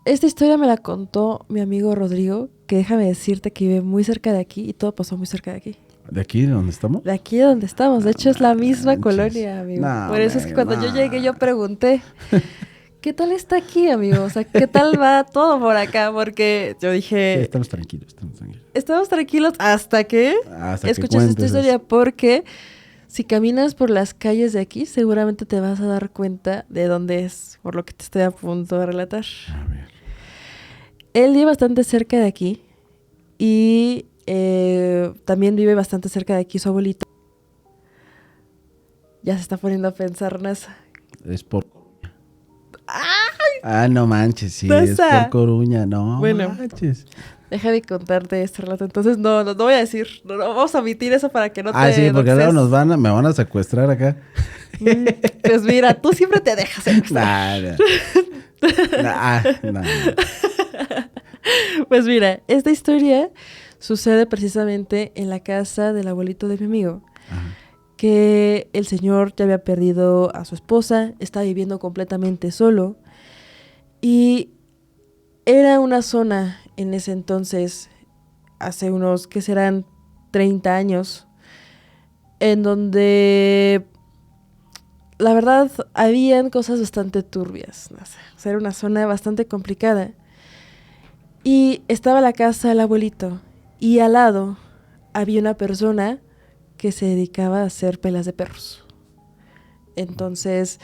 Esta historia me la contó mi amigo Rodrigo, que déjame decirte que vive muy cerca de aquí y todo pasó muy cerca de aquí. ¿De aquí, de donde estamos? De aquí de donde estamos. De hecho, es la misma manches. colonia, amigo. No, Por eso es que cuando no. yo llegué, yo pregunté, ¿qué tal está aquí, amigo? O sea, ¿qué tal va todo por acá? Porque yo Sí, dije, estamos tranquilos. estamos tranquilos hasta que Hasta que escuches esta cuentes historia, eso. porque si caminas por las calles de aquí, seguramente te vas a dar cuenta de dónde es, por lo que te estoy a punto de relatar. A ver. Él vive bastante cerca de aquí y también vive bastante cerca de aquí su abuelito. Ya se está poniendo a pensar, NASA. Es por Coruña. Ah, no manches, sí, Nasa. es por Coruña, no Bueno. manches. Déjame contarte este relato. Entonces, no voy a decir, no, vamos a omitir eso para que no te Sí, porque luego doxes. me van a secuestrar acá. Pues mira, tú siempre te dejas secuestrar. No. Pues mira, esta historia sucede precisamente en la casa del abuelito de mi amigo. Ajá. Que el señor ya había perdido a su esposa, estaba viviendo completamente solo. Y era una zona en ese entonces, hace unos, ¿qué serán? 30 años, en donde la verdad, habían cosas bastante turbias. No sé, o sea, era una zona bastante complicada. Y estaba la casa del abuelito. Y al lado había una persona que se dedicaba a hacer pelas de perros. Entonces,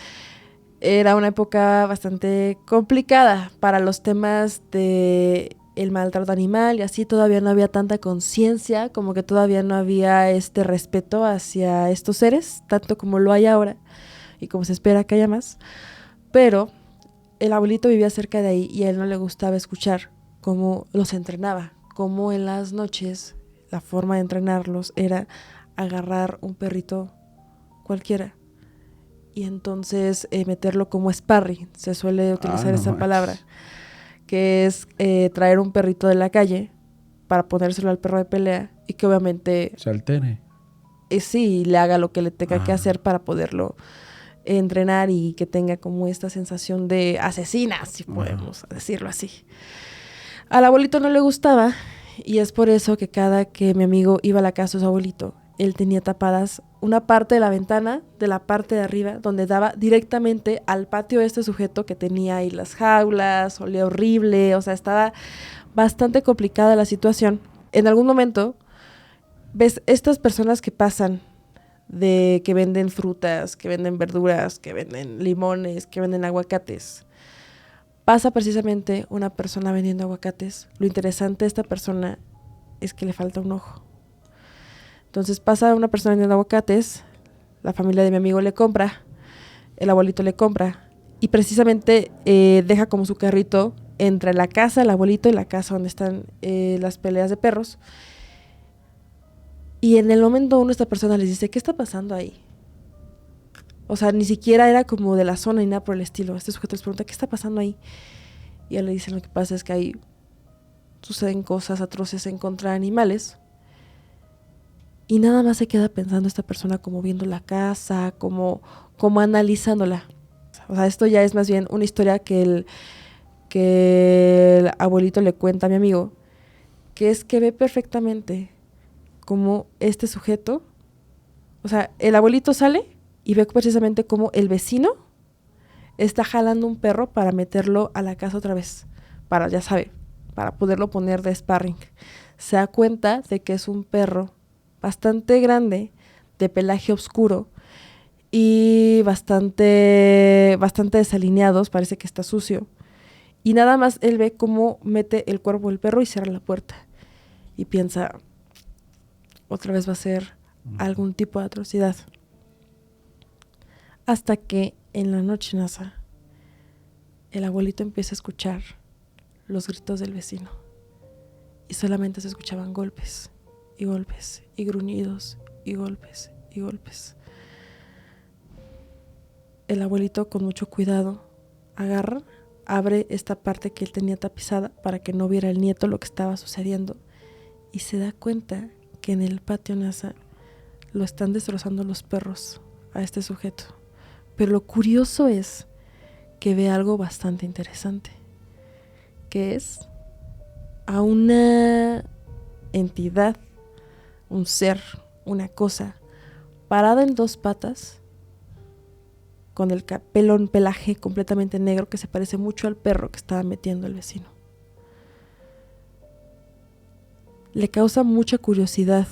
era una época bastante complicada para los temas de el maltrato animal y así. Todavía no había tanta conciencia, como que todavía no había este respeto hacia estos seres, tanto como lo hay ahora y como se espera que haya más. Pero el abuelito vivía cerca de ahí y a él no le gustaba escuchar cómo los entrenaba, cómo en las noches la forma de entrenarlos era agarrar un perrito cualquiera y entonces meterlo como sparring. Se suele utilizar esa palabra, que es traer un perrito de la calle para ponérselo al perro de pelea y que obviamente se altere. Sí, le haga lo que le tenga que hacer para poderlo entrenar y que tenga como esta sensación de asesina, si podemos decirlo así. Al abuelito no le gustaba y es por eso que cada que mi amigo iba a la casa de su abuelito, él tenía tapadas una parte de la ventana de la parte de arriba donde daba directamente al patio de este sujeto que tenía ahí las jaulas, olía horrible, o sea, estaba bastante complicada la situación. En algún momento, ves estas personas que pasan de que venden frutas, que venden verduras, que venden limones, que venden aguacates. Pasa precisamente una persona vendiendo aguacates. Lo interesante de esta persona es que le falta un ojo. Entonces pasa una persona vendiendo aguacates, la familia de mi amigo le compra, el abuelito le compra y precisamente deja como su carrito entre la casa del abuelito y la casa donde están las peleas de perros. Y en el momento uno, esta persona les dice, ¿qué está pasando ahí? O sea, ni siquiera era como de la zona ni nada por el estilo. Este sujeto les pregunta, ¿qué está pasando ahí? Y él le dice, lo que pasa es que ahí suceden cosas atroces en contra de animales. Y nada más se queda pensando esta persona como viendo la casa, como analizándola. O sea, esto ya es más bien una historia que el abuelito le cuenta a mi amigo, que es que ve perfectamente como este sujeto, o sea, el abuelito sale y ve precisamente como el vecino está jalando un perro para meterlo a la casa otra vez, para, ya sabe, para poderlo poner de sparring. Se da cuenta de que es un perro bastante grande, de pelaje oscuro y bastante desalineados, parece que está sucio. Y nada más él ve cómo mete el cuerpo del perro y cierra la puerta. Y piensa, otra vez va a ser algún tipo de atrocidad. Hasta que en la noche, Nasa, el abuelito empieza a escuchar los gritos del vecino. Y solamente se escuchaban golpes, y golpes, y gruñidos, y golpes, y golpes. El abuelito, con mucho cuidado, agarra, abre esta parte que él tenía tapizada para que no viera el nieto lo que estaba sucediendo. Y se da cuenta que en el patio, Nasa, lo están destrozando los perros a este sujeto. Pero lo curioso es que ve algo bastante interesante, que es a una entidad, un ser, una cosa, parada en dos patas, con el pelaje completamente negro que se parece mucho al perro que estaba metiendo el vecino. Le causa mucha curiosidad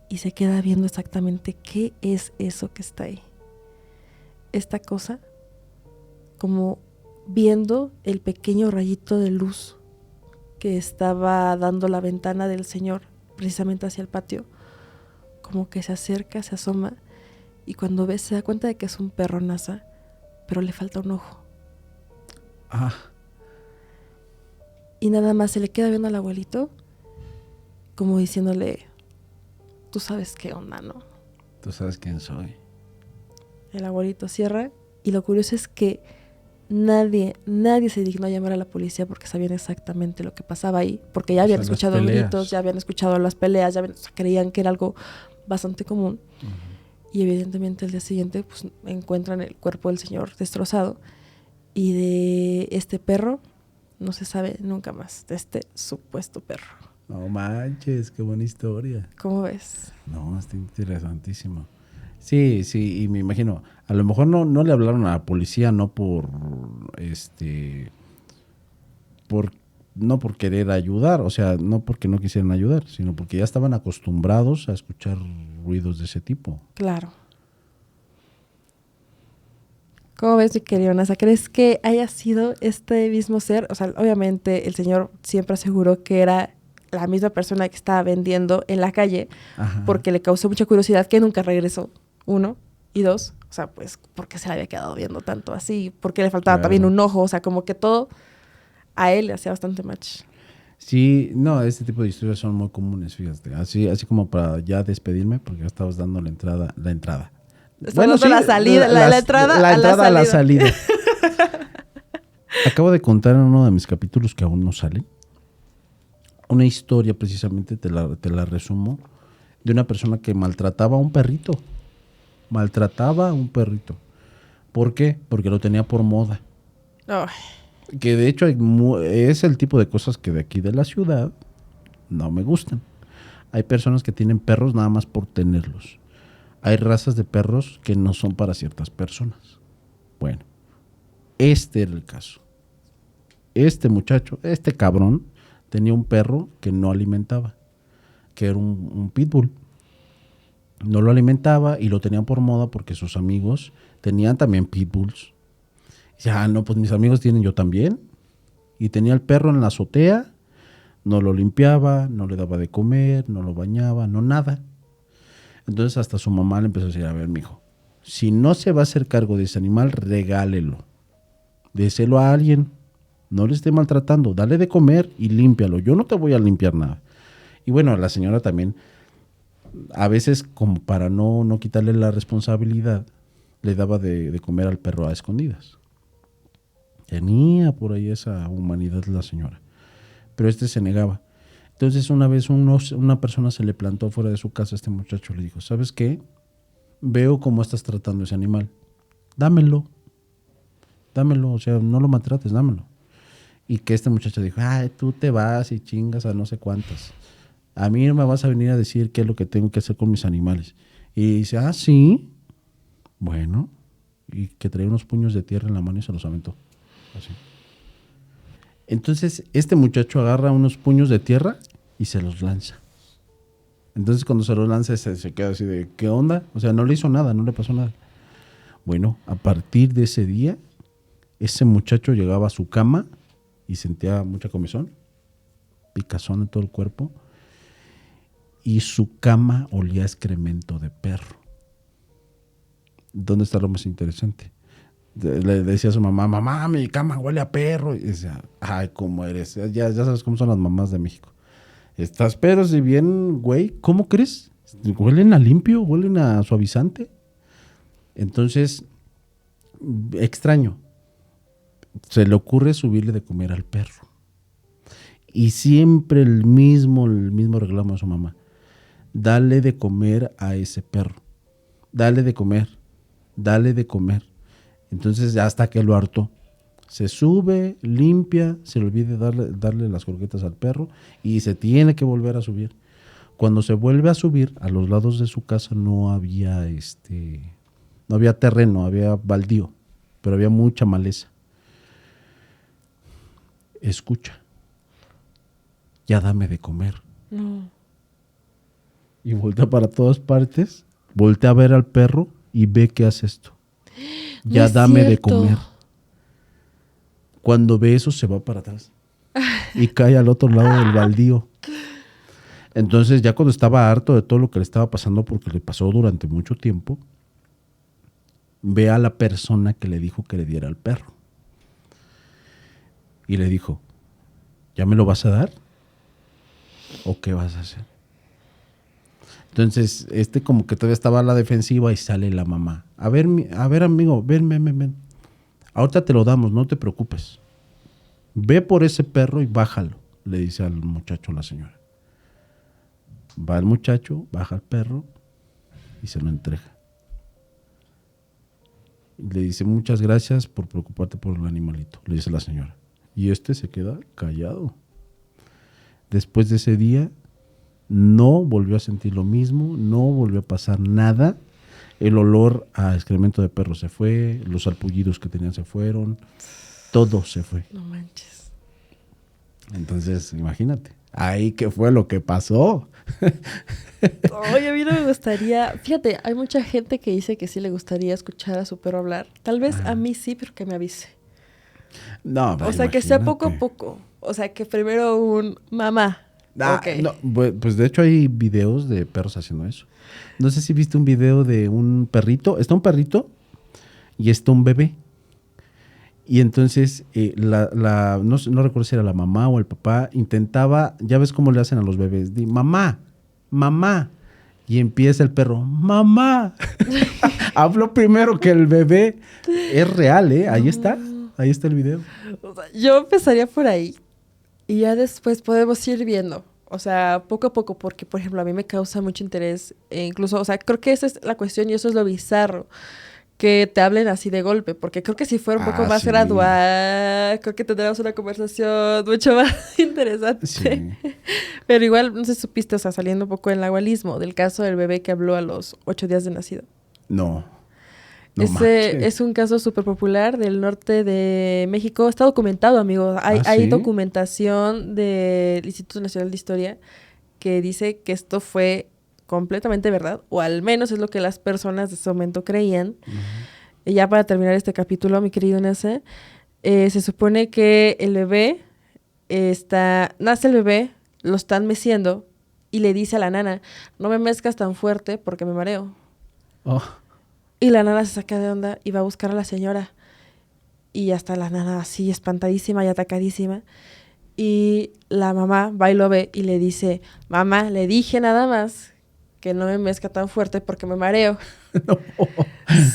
y se queda viendo exactamente qué es eso que está ahí. Esta cosa, como viendo el pequeño rayito de luz que estaba dando la ventana del señor precisamente hacia el patio, como que se acerca, se asoma y cuando ve se da cuenta de que es un perro, Nasa, pero le falta un ojo. Y nada más se le queda viendo al abuelito como diciéndole, tú sabes qué onda, ¿no? Tú sabes quién soy. El abuelito cierra y lo curioso es que nadie se dignó a llamar a la policía porque sabían exactamente lo que pasaba ahí, porque ya habían escuchado gritos, ya habían escuchado las peleas, creían que era algo bastante común. Y evidentemente el día siguiente pues, encuentran el cuerpo del señor destrozado y de este perro no se sabe nunca más, de este supuesto perro. No manches, qué buena historia. ¿Cómo ves? No, está interesantísimo. Sí, sí, y me imagino, a lo mejor no le hablaron a la policía, no por, no por querer ayudar, o sea, no porque no quisieran ayudar, sino porque ya estaban acostumbrados a escuchar ruidos de ese tipo. Claro. ¿Cómo ves, mi querido Nasa? ¿Crees que haya sido este mismo ser? O sea, obviamente el señor siempre aseguró que era la misma persona que estaba vendiendo en la calle, Ajá. porque le causó mucha curiosidad que nunca regresó, 1, y 2, o sea, pues, ¿por qué se le había quedado viendo tanto así? ¿Por qué le faltaba Claro. también un ojo? O sea, como que todo a él le hacía bastante match. Sí, no, este tipo de historias son muy comunes, fíjate. Así como para ya despedirme, porque ya estabas dando la entrada. Estás dando la salida, la entrada a la salida. Acabo de contar en uno de mis capítulos que aún no sale una historia, precisamente te la resumo, de una persona que maltrataba a un perrito. Maltrataba a un perrito. ¿Por qué? Porque lo tenía por moda. Ay, Que de hecho es el tipo de cosas que de aquí de la ciudad no me gustan. Hay personas que tienen perros nada más por tenerlos. Hay razas de perros que no son para ciertas personas. Bueno, este era el caso. Este muchacho, este cabrón, tenía un perro que no alimentaba, que era un pitbull. No lo alimentaba y lo tenían por moda porque sus amigos tenían también pitbulls. Ya, no, pues mis amigos tienen, yo también. Y tenía el perro en la azotea, no lo limpiaba, no le daba de comer, no lo bañaba, no nada. Entonces hasta su mamá le empezó a decir, a ver, mijo, si no se va a hacer cargo de ese animal, regálelo. Déselo a alguien, no le esté maltratando, dale de comer y límpialo. Yo no te voy a limpiar nada. Y bueno, la señora también, a veces como para no quitarle la responsabilidad, le daba de comer al perro a escondidas. Tenía por ahí esa humanidad la señora. Pero este se negaba. Entonces una vez una persona se le plantó fuera de su casa a este muchacho. Le dijo, ¿sabes qué? Veo cómo estás tratando ese animal. Dámelo. Dámelo. O sea, no lo maltrates, dámelo. Y que este muchacho dijo, ay, tú te vas y chingas a no sé cuántas. A mí no me vas a venir a decir qué es lo que tengo que hacer con mis animales. Y dice, ah, sí. Bueno. Y que traía unos puños de tierra en la mano y se los aventó. Así. Entonces, este muchacho agarra unos puños de tierra y se los lanza. Entonces, cuando se los lanza, se queda así de, ¿qué onda? O sea, no le hizo nada, no le pasó nada. Bueno, a partir de ese día, ese muchacho llegaba a su cama y sentía mucha comezón, picazón en todo el cuerpo, y su cama olía a excremento de perro. ¿Dónde está lo más interesante? Le decía a su mamá, mamá, mi cama huele a perro. Y decía, ay, ¿cómo eres? Ya sabes cómo son las mamás de México. Estás pero si bien, güey, ¿cómo crees? Huelen a limpio, huelen a suavizante. Entonces, extraño. Se le ocurre subirle de comer al perro. Y siempre el mismo reclamo a su mamá. Dale de comer a ese perro. Dale de comer. Dale de comer. Entonces, hasta que lo hartó. Se sube, limpia, se le olvide darle las croquetas al perro y se tiene que volver a subir. Cuando se vuelve a subir, a los lados de su casa no había terreno, había baldío, pero había mucha maleza. Escucha. Ya dame de comer. no. Y voltea para todas partes, voltea a ver al perro y ve que hace esto. Ya No dame es de cierto. comer. Cuando ve eso se va para atrás y cae al otro lado del baldío. Entonces ya cuando estaba harto de todo lo que le estaba pasando, porque le pasó durante mucho tiempo, ve a la persona que le dijo que le diera al perro. Y le dijo, ¿ya me lo vas a dar? ¿O qué vas a hacer? Entonces, como que todavía estaba a la defensiva y sale la mamá. A ver, amigo, ven. Ahorita te lo damos, no te preocupes. Ve por ese perro y bájalo, le dice al muchacho la señora. Va el muchacho, baja el perro y se lo entrega. Le dice, muchas gracias por preocuparte por el animalito, le dice la señora. Y se queda callado. Después de ese día, no volvió a sentir lo mismo, no volvió a pasar nada. el olor a excremento de perro se fue, los salpullidos que tenían se fueron, todo se fue. No manches. Entonces, imagínate, ahí qué fue lo que pasó. Oye, a mí no me gustaría... Fíjate, hay mucha gente que dice que sí le gustaría escuchar a su perro hablar. Tal vez a mí sí, pero que me avise. No, O sea, que sea poco a poco. O sea, que primero un mamá. Ok. No, pues de hecho hay videos de perros haciendo eso. No sé si viste un video de un perrito. Está un perrito y está un bebé. Y entonces, no recuerdo si era la mamá o el papá, intentaba, ya ves cómo le hacen a los bebés, di, mamá, mamá. Y empieza el perro, mamá. Habló primero que el bebé. Es real, ¿eh? Ahí está el video. O sea, yo empezaría por ahí. Y ya después podemos ir viendo. O sea, poco a poco, porque, por ejemplo, a mí me causa mucho interés. Incluso, o sea, creo que esa es la cuestión y eso es lo bizarro. Que te hablen así de golpe, porque creo que si fuera un poco más sí. gradual, creo que tendríamos una conversación mucho más interesante. Sí. Pero igual, no sé si supiste, o sea, saliendo un poco del nahualismo, del caso del bebé que habló a los 8 días de nacido. No Ese manches. es un caso súper popular del norte de México. Está documentado, amigo. Hay ¿Sí? documentación del Instituto Nacional de Historia que dice que esto fue completamente verdad, o al menos es lo que las personas de ese momento creían. Y ya para terminar este capítulo, mi querido Nase, se supone que el bebé nace el bebé, lo están meciendo y le dice a la nana, no me mezcas tan fuerte porque me mareo. Oh. Y la nana se saca de onda y va a buscar a la señora. Y hasta la nana así espantadísima y atacadísima. Y la mamá va y lo ve y le dice, mamá, le dije nada más que no me mezca tan fuerte porque me mareo. No.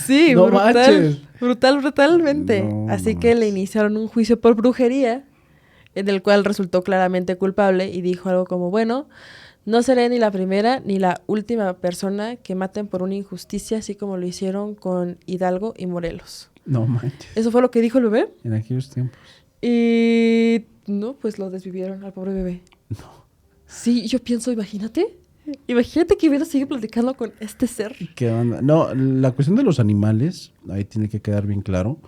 Sí, No brutal, manches. brutalmente. No, Así no que le manches. iniciaron un juicio por brujería, en el cual resultó claramente culpable y dijo algo como, bueno, no seré ni la primera ni la última persona que maten por una injusticia, así como lo hicieron con Hidalgo y Morelos. No manches. Eso fue lo que dijo el bebé. En aquellos tiempos. Y no, pues lo desvivieron al pobre bebé. No. Sí, yo pienso, imagínate que hubiera seguido platicando con este ser. ¿Qué onda? No, la cuestión de los animales, ahí tiene que quedar bien claro.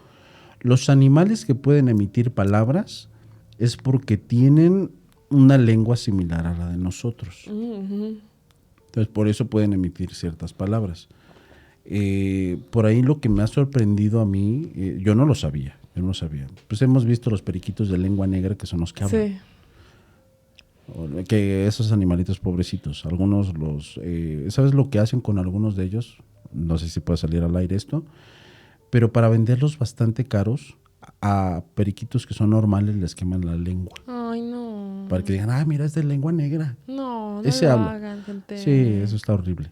Los animales que pueden emitir palabras es porque tienen una lengua similar a la de nosotros. Uh-huh. Entonces, por eso pueden emitir ciertas palabras. Por ahí lo que me ha sorprendido a mí, yo no lo sabía. Pues hemos visto los periquitos de lengua negra que son los que hablan. Sí. Que esos animalitos pobrecitos, algunos ¿sabes lo que hacen con algunos de ellos? No sé si puede salir al aire esto, pero para venderlos bastante caros, a periquitos que son normales les queman la lengua. Ay, no. Para que digan, mira, es de lengua negra. No Ese lo habla. hagan, gente. Sí, eso está horrible.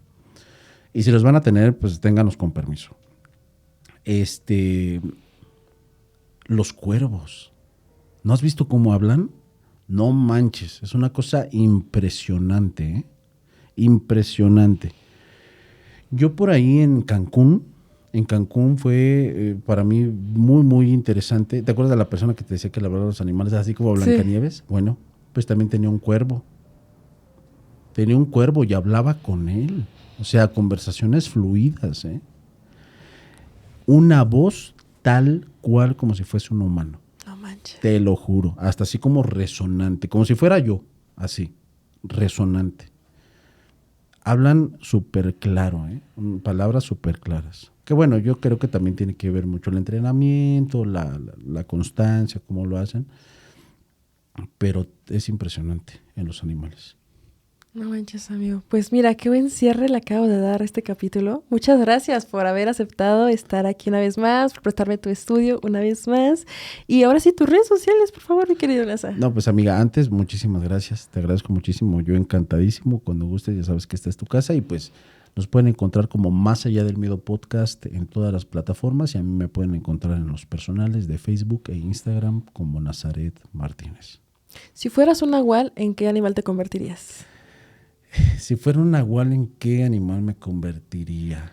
Y si los van a tener, pues ténganos con permiso. Los cuervos. ¿No has visto cómo hablan? No manches, es una cosa impresionante, ¿eh? Impresionante. Yo por ahí en Cancún fue para mí muy, muy interesante. ¿Te acuerdas de la persona que te decía que le hablaba a los animales así como Blancanieves? Sí. Bueno, pues también tenía un cuervo. Y hablaba con él. O sea, conversaciones fluidas, ¿eh? Una voz tal cual como si fuese un humano. No manches. Te lo juro. Hasta así como resonante. Como si fuera yo. Así. Resonante. Hablan súper claro, ¿eh? Palabras súper claras. Que bueno, yo creo que también tiene que ver mucho el entrenamiento, la constancia, cómo lo hacen. Pero es impresionante en los animales. No manches, amigo. Pues mira, qué buen cierre le acabo de dar a este capítulo. Muchas gracias por haber aceptado estar aquí una vez más, por prestarme tu estudio una vez más. Y ahora sí, tus redes sociales, por favor, mi querido Nasa. No, pues amiga, antes, muchísimas gracias. Te agradezco muchísimo. Yo encantadísimo. Cuando gustes, ya sabes que esta es tu casa. Y pues nos pueden encontrar como Más Allá del Miedo Podcast en todas las plataformas. Y a mí me pueden encontrar en los personales de Facebook e Instagram como Nazaret Martínez. Si fueras un nahual, ¿en qué animal te convertirías? Si fuera un nahual, ¿en qué animal me convertiría?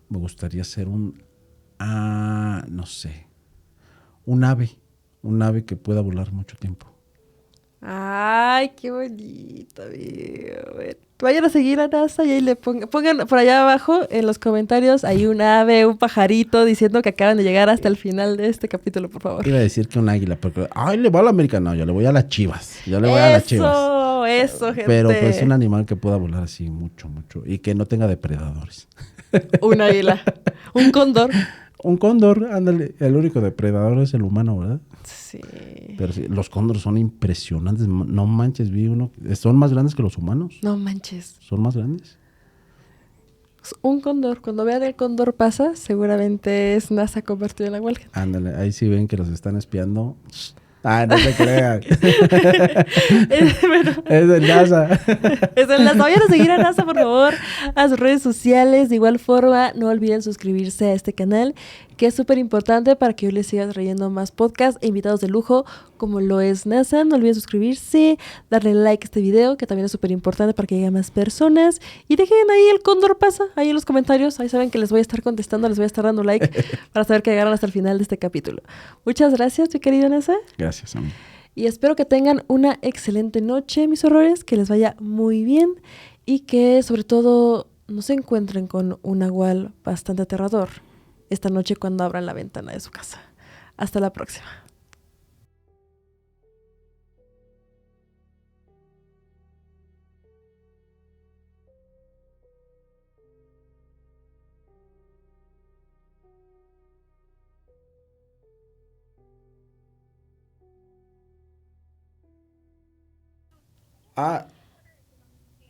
Me gustaría ser no sé, un ave que pueda volar mucho tiempo. Ay, qué bonito, amigo. Bueno, vayan a seguir a NASA y ahí le pongan por allá abajo en los comentarios, hay un ave, un pajarito diciendo que acaban de llegar hasta el final de este capítulo, por favor. Iba a decir que un águila, porque, ay, le va a la América. No, yo le voy a las Chivas. Yo le voy a las Chivas. Eso, gente. Pero pues un animal que pueda volar así mucho, mucho. Y que no tenga depredadores. Un águila, un cóndor. Un cóndor, ándale. El único depredador es el humano, ¿verdad? Sí. Pero sí, los cóndores son impresionantes. No manches, vi uno. Son más grandes que los humanos. No manches. Son más grandes. Un cóndor. Cuando vean el cóndor pasa, seguramente es NASA convertido en la huelga. Ándale, ahí sí ven que los están espiando. Ah, no se crean. Bueno, Es de NASA. es en las vayan a seguir a NASA, por favor, a sus redes sociales. De igual forma, no olviden suscribirse a este canal, que es súper importante para que yo les siga trayendo más podcasts e invitados de lujo, como lo es NASA. No olviden suscribirse, darle like a este video, que también es súper importante para que llegue a más personas. Y dejen ahí el cóndor pasa, ahí en los comentarios. Ahí saben que les voy a estar contestando, les voy a estar dando like para saber que llegaron hasta el final de este capítulo. Muchas gracias, mi querido NASA. Gracias, amigo. Y espero que tengan una excelente noche, mis horrores, que les vaya muy bien y que sobre todo no se encuentren con un nahual bastante aterrador esta noche cuando abran la ventana de su casa. Hasta la próxima.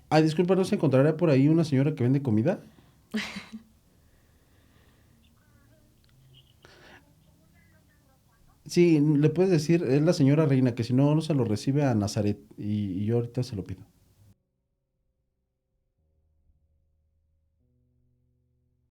Ah, disculpa, ¿no se encontrará por ahí una señora que vende comida? Sí, le puedes decir, es la señora Reina, que si no, no se lo recibe a Nazaret. Y yo ahorita se lo pido.